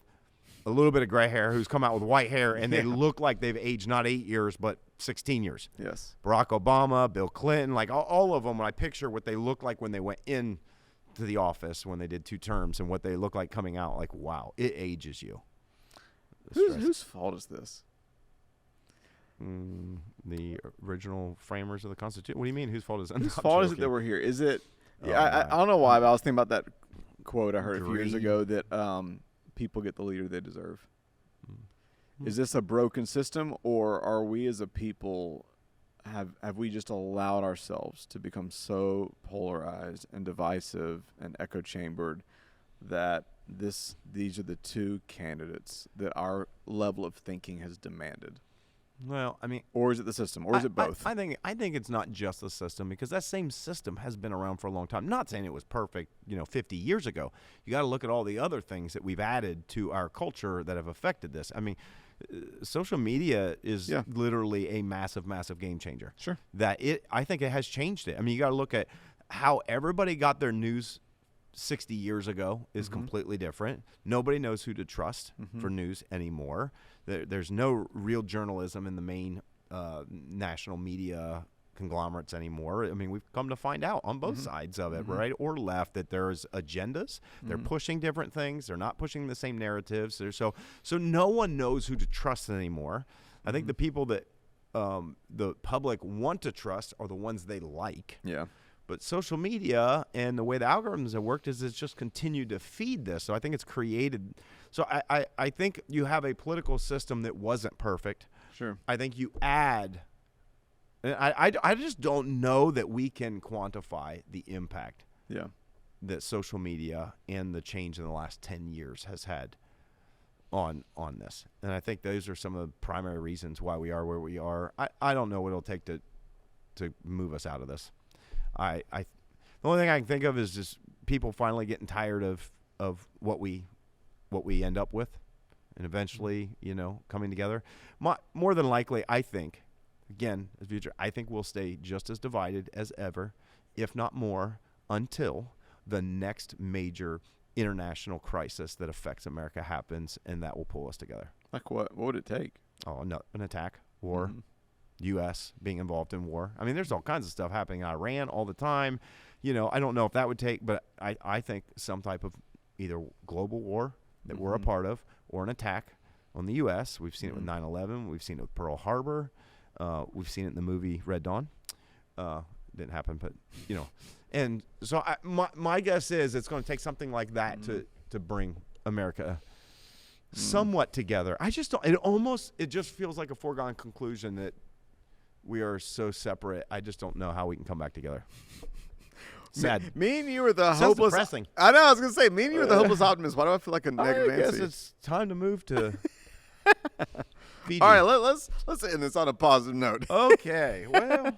a little bit of gray hair, who's come out with white hair, and they look like they've aged not 8 years, but 16 years. Yes. Barack Obama, Bill Clinton, like all of them, when I picture what they look like when they went in to the office, when they did 2 terms, and what they look like coming out, like, wow, it ages you. Whose fault is this? The original framers of the Constitution. What do you mean? Whose fault is it? Whose fault is it that we're here? Is it? I don't know why, but I was thinking about that quote I heard a few years ago that people get the leader they deserve. Is this a broken system, or are we as a people have we just allowed ourselves to become so polarized and divisive and echo chambered that these are the two candidates that our level of thinking has demanded? Well, I mean, or is it the system, or is it both? I think it's not just the system, because that same system has been around for a long time. Not saying it was perfect, 50 years ago. You got to look at all the other things that we've added to our culture that have affected this. I mean, social media is literally a massive, massive game changer. Sure. I think it has changed it. I mean, you got to look at how everybody got their news 60 years ago is completely different. Nobody knows who to trust for news anymore. There's no real journalism in the main national media conglomerates anymore. I mean, we've come to find out on both sides of it, right or left, that there's agendas. They're pushing different things. They're not pushing the same narratives. So no one knows who to trust anymore. I think the people that the public want to trust are the ones they like. Yeah. But social media and the way the algorithms have worked is it's just continued to feed this. So I think it's created. So I think you have a political system that wasn't perfect. Sure. I think you add. I just don't know that we can quantify the impact that social media and the change in the last 10 years has had on this. And I think those are some of the primary reasons why we are where we are. I don't know what it'll take to move us out of this. The only thing I can think of is just people finally getting tired of of what we end up with, and eventually, coming together. More than likely, I think, again, as future, I think we'll stay just as divided as ever, if not more, until the next major international crisis that affects America happens, and that will pull us together. Like what? What would it take? Oh, no, an attack, war, U.S. being involved in war. I mean, there's all kinds of stuff happening in Iran all the time. I don't know if that would take, but I think some type of either global war that we're a part of, or an attack on the U.S. We've seen it with 9/11. We've seen it with Pearl Harbor. We've seen it in the movie Red Dawn. Didn't happen, but and so my guess is it's going to take something like that to bring America somewhat together. I just don't. It just feels like a foregone conclusion that we are so separate. I just don't know how we can come back together. Sad. Me and you are the Sounds hopeless. depressing. I know. I was gonna say, me and you are the hopeless optimists. Why do I feel like a negative I guess Nancy? it's time to move to Fiji. All right, let's end this on a positive note. Okay. Well,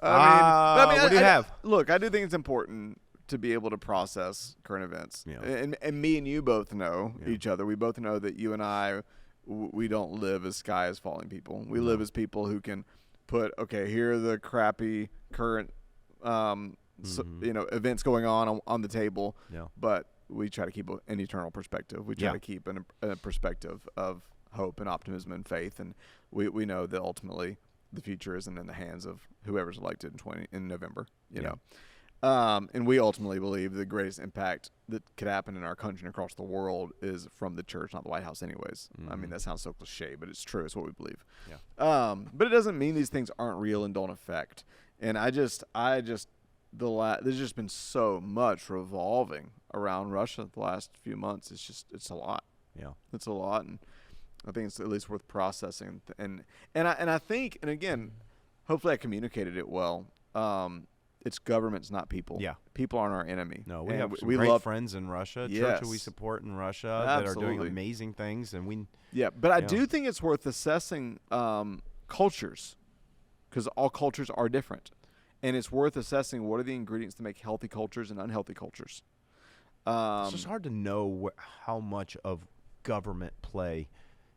I mean, what do you have? Look, I do think it's important to be able to process current events, and me and you both know each other. We both know that you and I, we don't live as sky is falling people. We live as people who can put, okay, here are the crappy current events going on the table, but we try to keep an eternal perspective. We try to keep a perspective of hope and optimism and faith, and we know that ultimately the future isn't in the hands of whoever's elected in November, you know. And we ultimately believe the greatest impact that could happen in our country and across the world is from the church, not the White House anyways. I mean, that sounds so cliche, but it's true. It's what we believe. But it doesn't mean these things aren't real and don't affect. And there's just been so much revolving around Russia the last few months. It's a lot. Yeah. It's a lot. And I think it's at least worth processing. And I think, and again, hopefully I communicated it well. It's governments, not people. Yeah. People aren't our enemy. No, we have some great friends in Russia, churches we support in Russia that are doing amazing things. And but I do think it's worth assessing cultures, because all cultures are different. And it's worth assessing what are the ingredients to make healthy cultures and unhealthy cultures. It's just hard to know how much of government play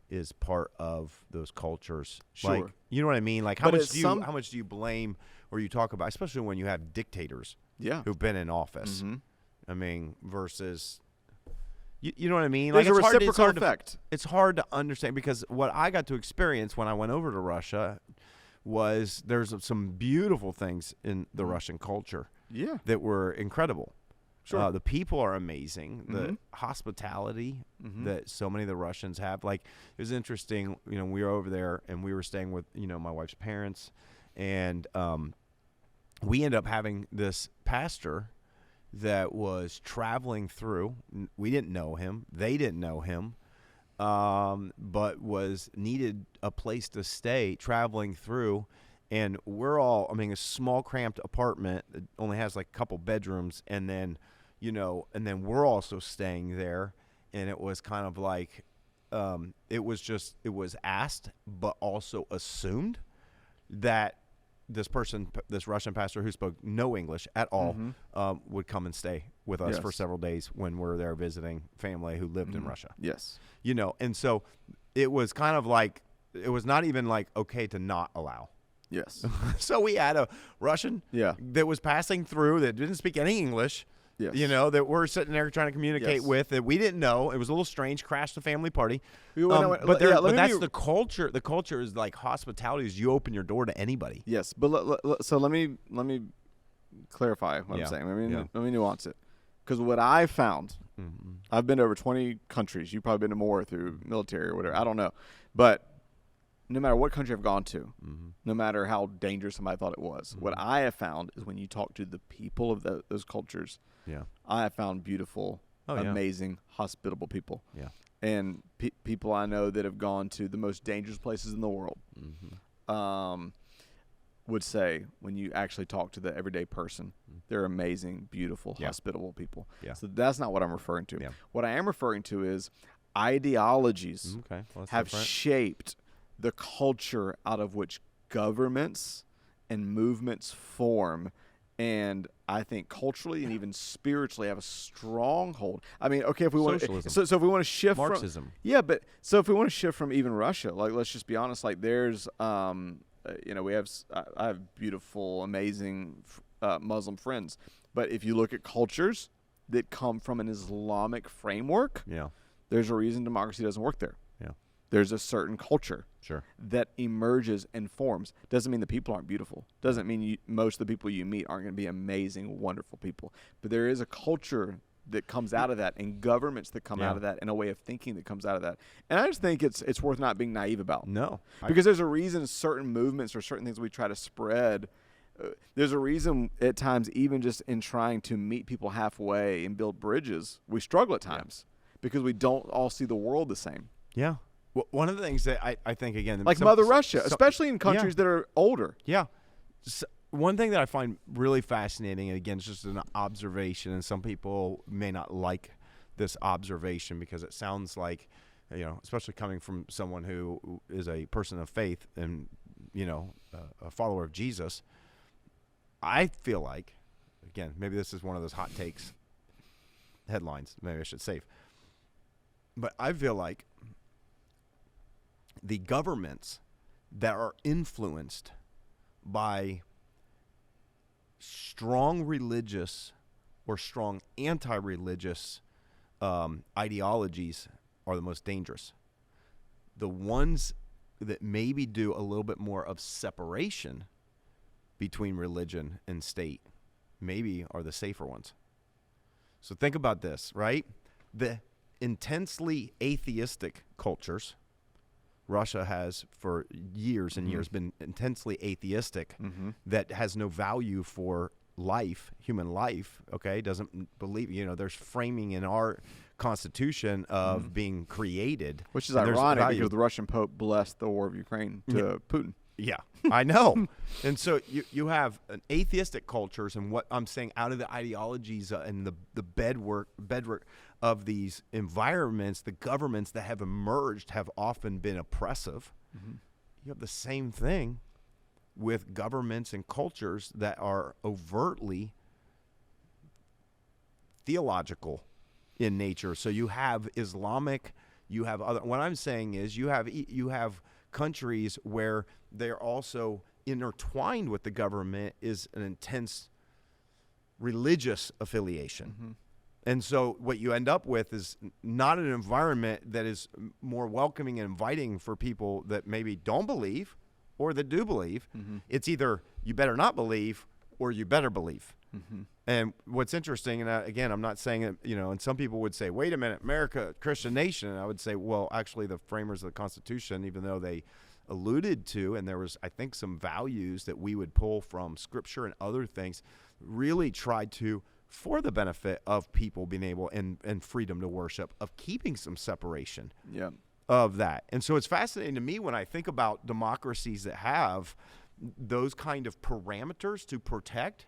is part of those cultures. Sure. Like, you know what I mean? Like how much do you blame, or you talk about, especially when you have dictators who've been in office. I mean, versus you know what I mean? There's a reciprocal effect. It's hard to understand, because what I got to experience when I went over to Russia was there's some beautiful things in the Russian culture that were incredible. Sure. The people are amazing. The hospitality that so many of the Russians have. Like, it was interesting, we were over there and we were staying with, my wife's parents, and we ended up having this pastor that was traveling through. We didn't know him. They didn't know him. But needed a place to stay traveling through. And we're all, a small cramped apartment that only has like a couple bedrooms, and then we're also staying there. And it was kind of like, it was asked, but also assumed that this Russian pastor who spoke no English at all, would come and stay with us for several days when we're there visiting family who lived in Russia. Yes. And so it was kind of like, it was not even like okay to not allow. Yes. So we had a Russian that was passing through that didn't speak any English, that we're sitting there trying to communicate with, that we didn't know. It was a little strange, crashed the family party. But that's the culture. The culture is like hospitality, is you open your door to anybody. Yes. But so let me clarify what I'm saying. Let me nuance it. Because what I found, I've been to over 20 countries. You've probably been to more through military or whatever. I don't know. But no matter what country I've gone to, no matter how dangerous somebody thought it was, what I have found is when you talk to the people of those cultures, I have found beautiful, amazing, hospitable people. Yeah. And people I know that have gone to the most dangerous places in the world would say, when you actually talk to the everyday person, they're amazing, beautiful, hospitable people. Yeah. So that's not what I'm referring to. Yeah. What I am referring to is ideologies have shaped the culture out of which governments and movements form and I think culturally and even spiritually have a stronghold. I mean, okay, if we want so if we want to shift Marxism. from but so if we want to shift from even Russia, like let's just be honest, like there's we have I have beautiful, amazing Muslim friends, but if you look at cultures that come from an Islamic framework, there's a reason democracy doesn't work there. There's a certain culture that emerges and forms. Doesn't mean the people aren't beautiful. Doesn't mean most of the people you meet aren't going to be amazing, wonderful people. But there is a culture that comes out of that, and governments that come out of that, and a way of thinking that comes out of that. And I just think it's worth not being naive about. No. Because there's a reason certain movements or certain things we try to spread, there's a reason at times, even just in trying to meet people halfway and build bridges, we struggle at times because we don't all see the world the same. Yeah. Well, one of the things that I think, again, like Mother Russia, especially in countries that are older. Yeah. So one thing that I find really fascinating, and again, it's just an observation, and some people may not like this observation because it sounds like, especially coming from someone who is a person of faith and, a follower of Jesus, I feel like, again, maybe this is one of those hot takes headlines, maybe I should save, but I feel like the governments that are influenced by strong religious or strong anti-religious ideologies are the most dangerous. The ones that maybe do a little bit more of separation between religion and state maybe are the safer ones. So think about this, right? The intensely atheistic cultures, Russia has for years and years been intensely atheistic, that has no value for life, human life, doesn't believe, there's framing in our Constitution of being created. Which is ironic because the Russian Pope blessed the war of Ukraine to Putin. Yeah, I know. And so you have an atheistic cultures, and what I'm saying, out of the ideologies and the bedrock of these environments, the governments that have emerged have often been oppressive. You have the same thing with governments and cultures that are overtly theological in nature. So you have Islamic, you have other. What I'm saying is you have countries where they're also intertwined with the government is an intense religious affiliation. And so what you end up with is not an environment that is more welcoming and inviting for people that maybe don't believe or that do believe. It's either you better not believe or you better believe. And what's interesting, and again, I'm not saying it, and some people would say, wait a minute, America, Christian nation. And I would say, well, actually the framers of the Constitution, even though they alluded to, and there was, I think, some values that we would pull from Scripture and other things, really tried to, for the benefit of people being able and freedom to worship, of keeping some separation of that. And so it's fascinating to me when I think about democracies that have those kind of parameters to protect,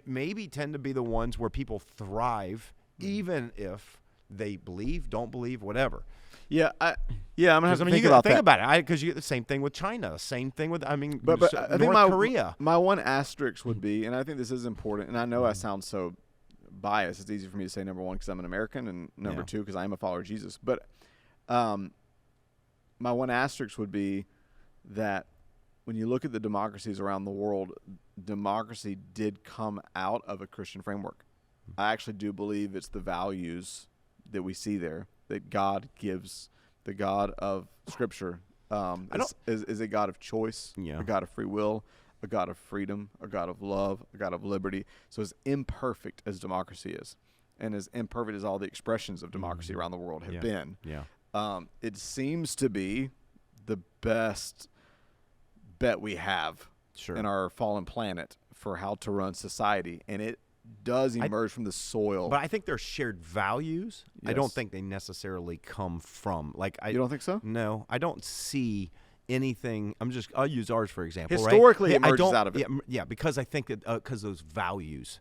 maybe tend to be the ones where people thrive, even if they believe, don't believe, whatever. I'm gonna have to think about it. Because you get the same thing with China, same thing with but I think North Korea. My one asterisk would be, and I think this is important, and I know I sound so biased. It's easy for me to say number one because I'm an American, and number two because I am a follower of Jesus. But my one asterisk would be that when you look at the democracies around the world, democracy did come out of a Christian framework. I actually do believe it's the values that we see there that God gives. The God of Scripture is a God of choice, a God of free will, a God of freedom, a God of love, a God of liberty. So as imperfect as democracy is, and as imperfect as all the expressions of democracy around the world have been, it seems to be the best bet we have in our fallen planet for how to run society. And it does emerge from the soil. But I think they're shared values. Yes. I don't think they necessarily come from, you don't think so? No, I don't see anything. I'll use ours for example. Historically, right? it emerges out of it. Yeah, because I think that because those values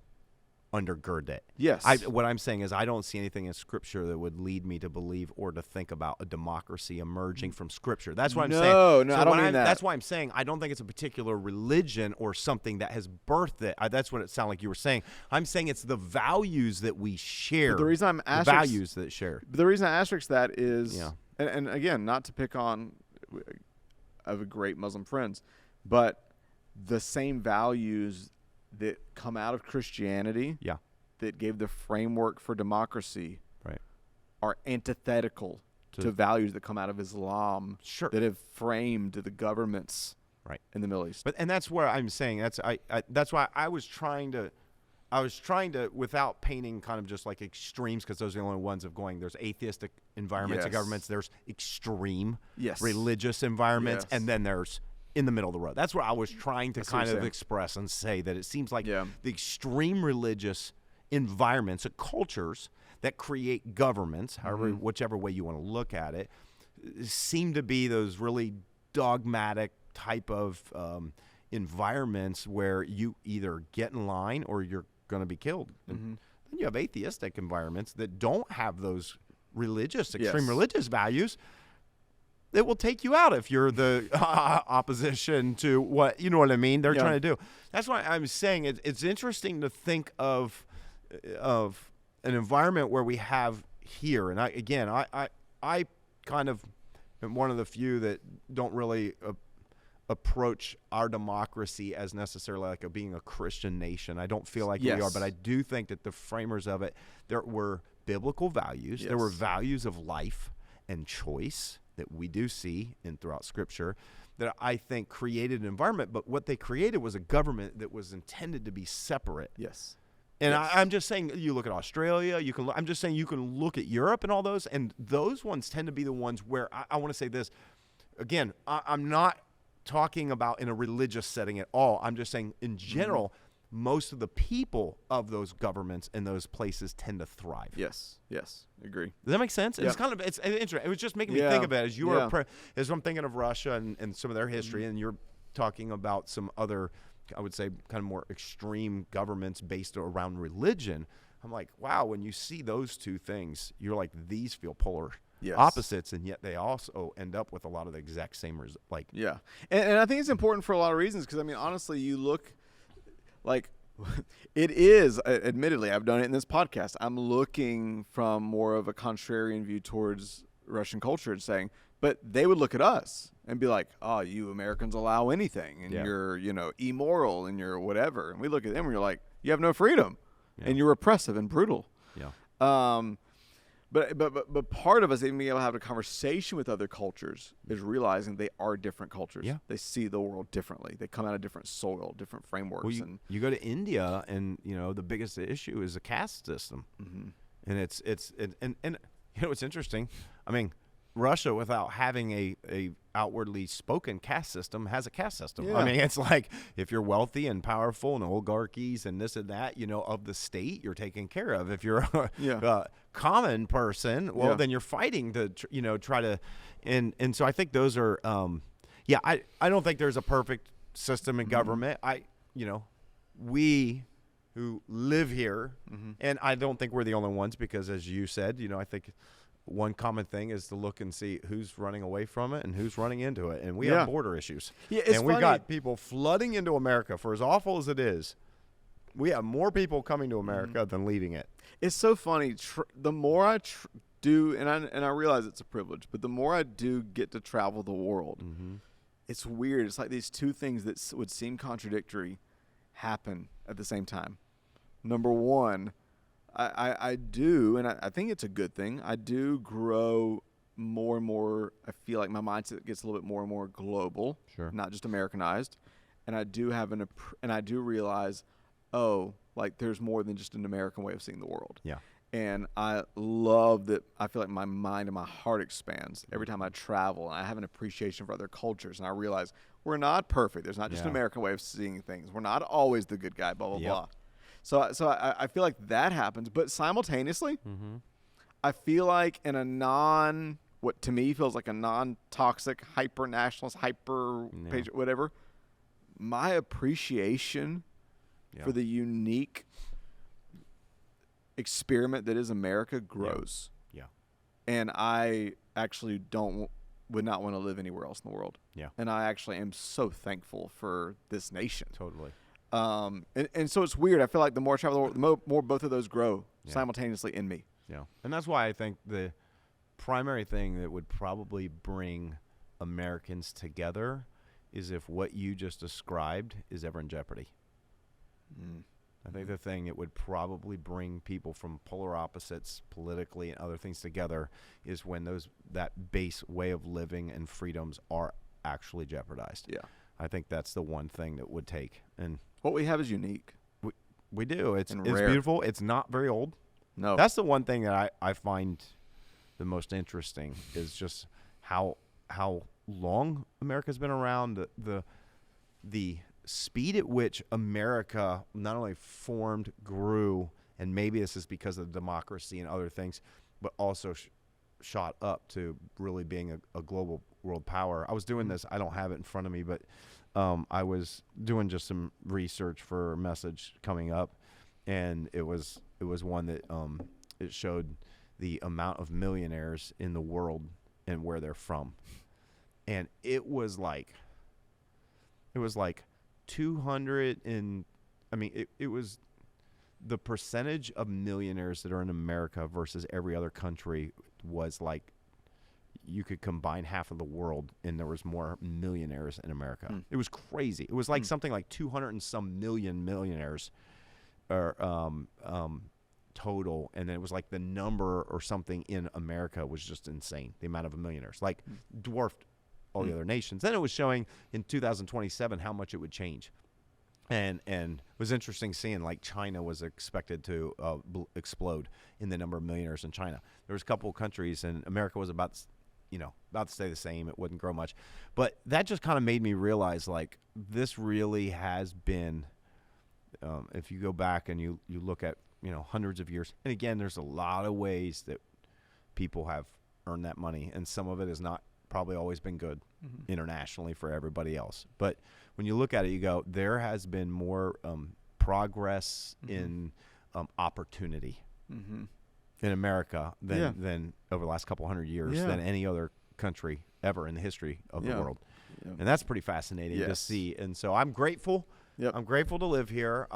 undergird it. Yes. What I'm saying is I don't see anything in Scripture that would lead me to believe or to think about a democracy emerging from Scripture. That's what I'm saying. No, so I don't mean that. That's why I'm saying I don't think it's a particular religion or something that has birthed it. That's what it sounded like you were saying. I'm saying it's the values that we share. But the reason I'm the values that share. The reason I asterisk that is, and again, not to pick on of great Muslim friends, but the same values that come out of Christianity that gave the framework for democracy are antithetical to values that come out of Islam that have framed the governments in the Middle East. And that's where I'm saying that's why I was trying to without painting kind of just like extremes, because those are the only ones of going, there's atheistic environments and governments, there's extreme religious environments, and then there's in the middle of the road. That's what I was trying to kind of express and say, that it seems like the extreme religious environments and cultures that create governments, whichever way you want to look at it, seem to be those really dogmatic type of environments where you either get in line or you're going to be killed. And then you have atheistic environments that don't have those extreme religious values. It will take you out if you're the opposition to what, you know what I mean, they're trying to do. That's why I'm saying it's interesting to think of an environment where we have here. And I kind of am one of the few that don't really approach our democracy as necessarily like being a Christian nation. I don't feel like we are, but I do think that the framers of it, there were biblical values. There were values of life and choice that we do see throughout Scripture that I think created an environment, but what they created was a government that was intended to be separate. And I'm just saying, you look at Australia, I'm just saying you can look at Europe and all those, and those ones tend to be the ones where I want to say this. Again, I'm not talking about in a religious setting at all. I'm just saying in general, most of the people of those governments and those places tend to thrive. Yes, agree. Does that make sense? Yeah. It's interesting. It was just making me think of it as you were as I'm thinking of Russia and some of their history, and you're talking about some other, I would say, kind of more extreme governments based around religion. I'm like, wow, when you see those two things, you're like, these feel polar opposites, and yet they also end up with a lot of the exact same and I think it's important for a lot of reasons, because I mean, honestly, you look like it is, admittedly, I've done it in this podcast, I'm looking from more of a contrarian view towards Russian culture and saying, but they would look at us and be like, oh, you Americans allow anything, and you're, immoral, and you're whatever. And we look at them and you're like, you have no freedom, and you're oppressive and brutal. But part of us even being able to have a conversation with other cultures is realizing they are different cultures. They see the world differently. They come out of different soil, different frameworks. Well, you go to India, and the biggest issue is the caste system, and it's it's interesting. I mean, Russia, without having a outwardly spoken caste system, has a caste system. I mean, it's like if you're wealthy and powerful and oligarchies and this and that, of the state, you're taken care of. If you're a common person, well, then you're fighting to try to, and so I think those are, I don't think there's a perfect system in government. We who live here, and I don't think we're the only ones, because as you said, I think one common thing is to look and see who's running away from it and who's running into it. And we have border issues. And we've got people flooding into America. For as awful as it is, we have more people coming to America than leaving it. It's so funny. The more I do, and I realize it's a privilege, but the more I do get to travel the world, it's weird. It's like these two things that would seem contradictory happen at the same time. Number one, I do, and I think it's a good thing, I do grow more and more. I feel like my mindset gets a little bit more and more global, not just Americanized. And I do have and I do realize, like there's more than just an American way of seeing the world. And I love that. I feel like my mind and my heart expands every time I travel, and I have an appreciation for other cultures, and I realize we're not perfect. There's not just an American way of seeing things. We're not always the good guy, blah, blah, blah. So I feel like that happens, but simultaneously, I feel like in a what to me feels like a non-toxic, hyper-nationalist, whatever, my appreciation for the unique experiment that is America grows. Yeah. And I actually would not want to live anywhere else in the world. Yeah. And I actually am so thankful for this nation. Totally. And so it's weird. I feel like the more I travel the world, the more both of those grow simultaneously in me. Yeah. And that's why I think the primary thing that would probably bring Americans together is if what you just described is ever in jeopardy. I think the thing that would probably bring people from polar opposites politically and other things together is when that base way of living and freedoms are actually jeopardized. Yeah. I think that's the one thing that would take. And what we have is unique. We do. It's rare. beautiful. It's not very old. No. That's the one thing that I find the most interesting is just how long America's been around, the speed at which America not only formed, grew, and maybe this is because of democracy and other things, but also shot up to really being a global world power. I was doing this. I don't have it in front of me, but I was doing just some research for a message coming up, and it was one that it showed the amount of millionaires in the world and where they're from. And it was like 200 and it was the percentage of millionaires that are in America versus every other country was like you could combine half of the world and there was more millionaires in America. It was crazy. It was like something like 200 and some million millionaires or total, and then it was like the number or something in America was just insane. The amount of millionaires like dwarfed all the other nations. Then it was showing in 2027 how much it would change. And it was interesting seeing like China was expected to explode in the number of millionaires in China. There was a couple of countries, and America was about to stay the same. It wouldn't grow much. But that just kind of made me realize like this really has been, if you go back and you look at, hundreds of years. And again, there's a lot of ways that people have earned that money, and some of it has not probably always been good internationally for everybody else. But when you look at it, you go, there has been more progress in opportunity in America than over the last couple hundred years than any other country ever in the history of the world. Yeah. And that's pretty fascinating to see. And so I'm grateful. Yep. I'm grateful to live here.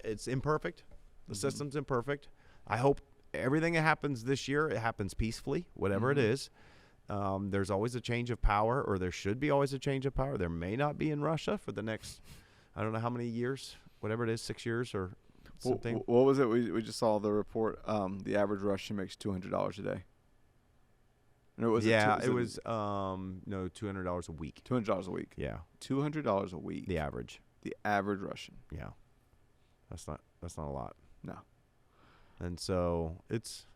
It's imperfect. The system's imperfect. I hope everything that happens this year, it happens peacefully, whatever it is. There's always a change of power, or there should be always a change of power. There may not be in Russia for the next, I don't know how many years, whatever it is, 6 years or something. What was it? We just saw the report. The average Russian makes $200 a day. No, was it was $200 a week. $200 a week. Yeah. $200 a week. The average. The average Russian. Yeah. That's not a lot. No. And so it's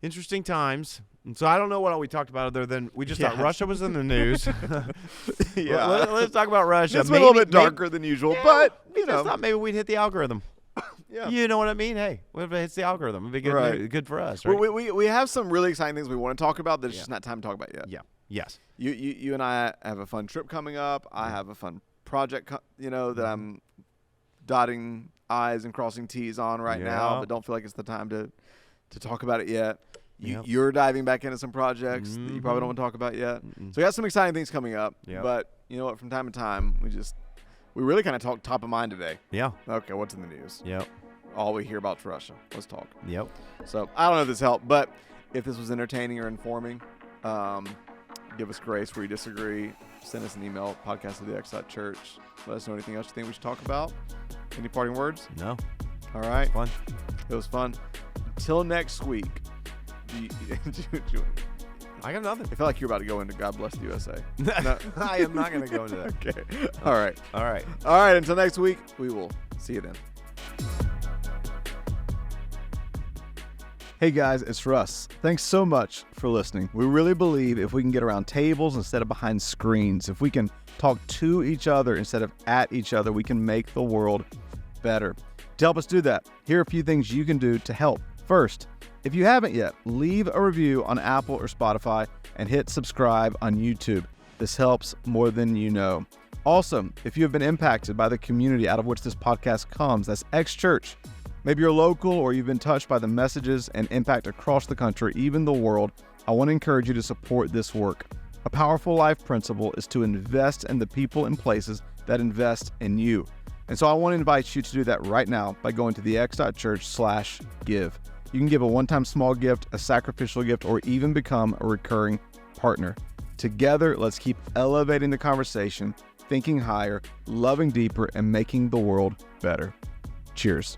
interesting times. And so I don't know what all we talked about other than we just thought Russia was in the news. Let's talk about Russia. It's a little bit darker than usual, but I thought maybe we'd hit the algorithm. Yeah. You know what I mean? Hey, what if it hits the algorithm? It'd be good, good for us, right? We have some really exciting things we want to talk about that's just not time to talk about yet. Yeah. Yes. You and I have a fun trip coming up. I have a fun project, that I'm dotting I's and crossing T's on right now, but don't feel like it's the time to talk about it yet. You're diving back into some projects that you probably don't want to talk about yet. So we got some exciting things coming up. But you know what? From time to time, we really kind of talk top of mind today. Yeah. Okay, what's in the news? Yep. All we hear about is Russia. Let's talk. Yep. So I don't know if this helped, but if this was entertaining or informing, give us grace where you disagree. Send us an email, podcast@thex.church. Let us know anything else you think we should talk about. Any parting words? No. All right. Fun. It was fun. Until next week. I got nothing. I feel like you're about to go into God Bless the USA. No. I am not going to go into that. Okay. All right. All right. All right. Until next week, we will see you then. Hey guys, it's Russ. Thanks so much for listening. We really believe if we can get around tables instead of behind screens, if we can talk to each other instead of at each other, we can make the world better. To help us do that, here are a few things you can do to help. First, if you haven't yet, leave a review on Apple or Spotify and hit subscribe on YouTube. This helps more than you know. Also, if you have been impacted by the community out of which this podcast comes, that's X Church, Maybe you're local or you've been touched by the messages and impact across the country, even the world. I want to encourage you to support this work. A powerful life principle is to invest in the people and places that invest in you. And so I want to invite you to do that right now by going to thex.church/give. You can give a one-time small gift, a sacrificial gift, or even become a recurring partner. Together, let's keep elevating the conversation, thinking higher, loving deeper, and making the world better. Cheers.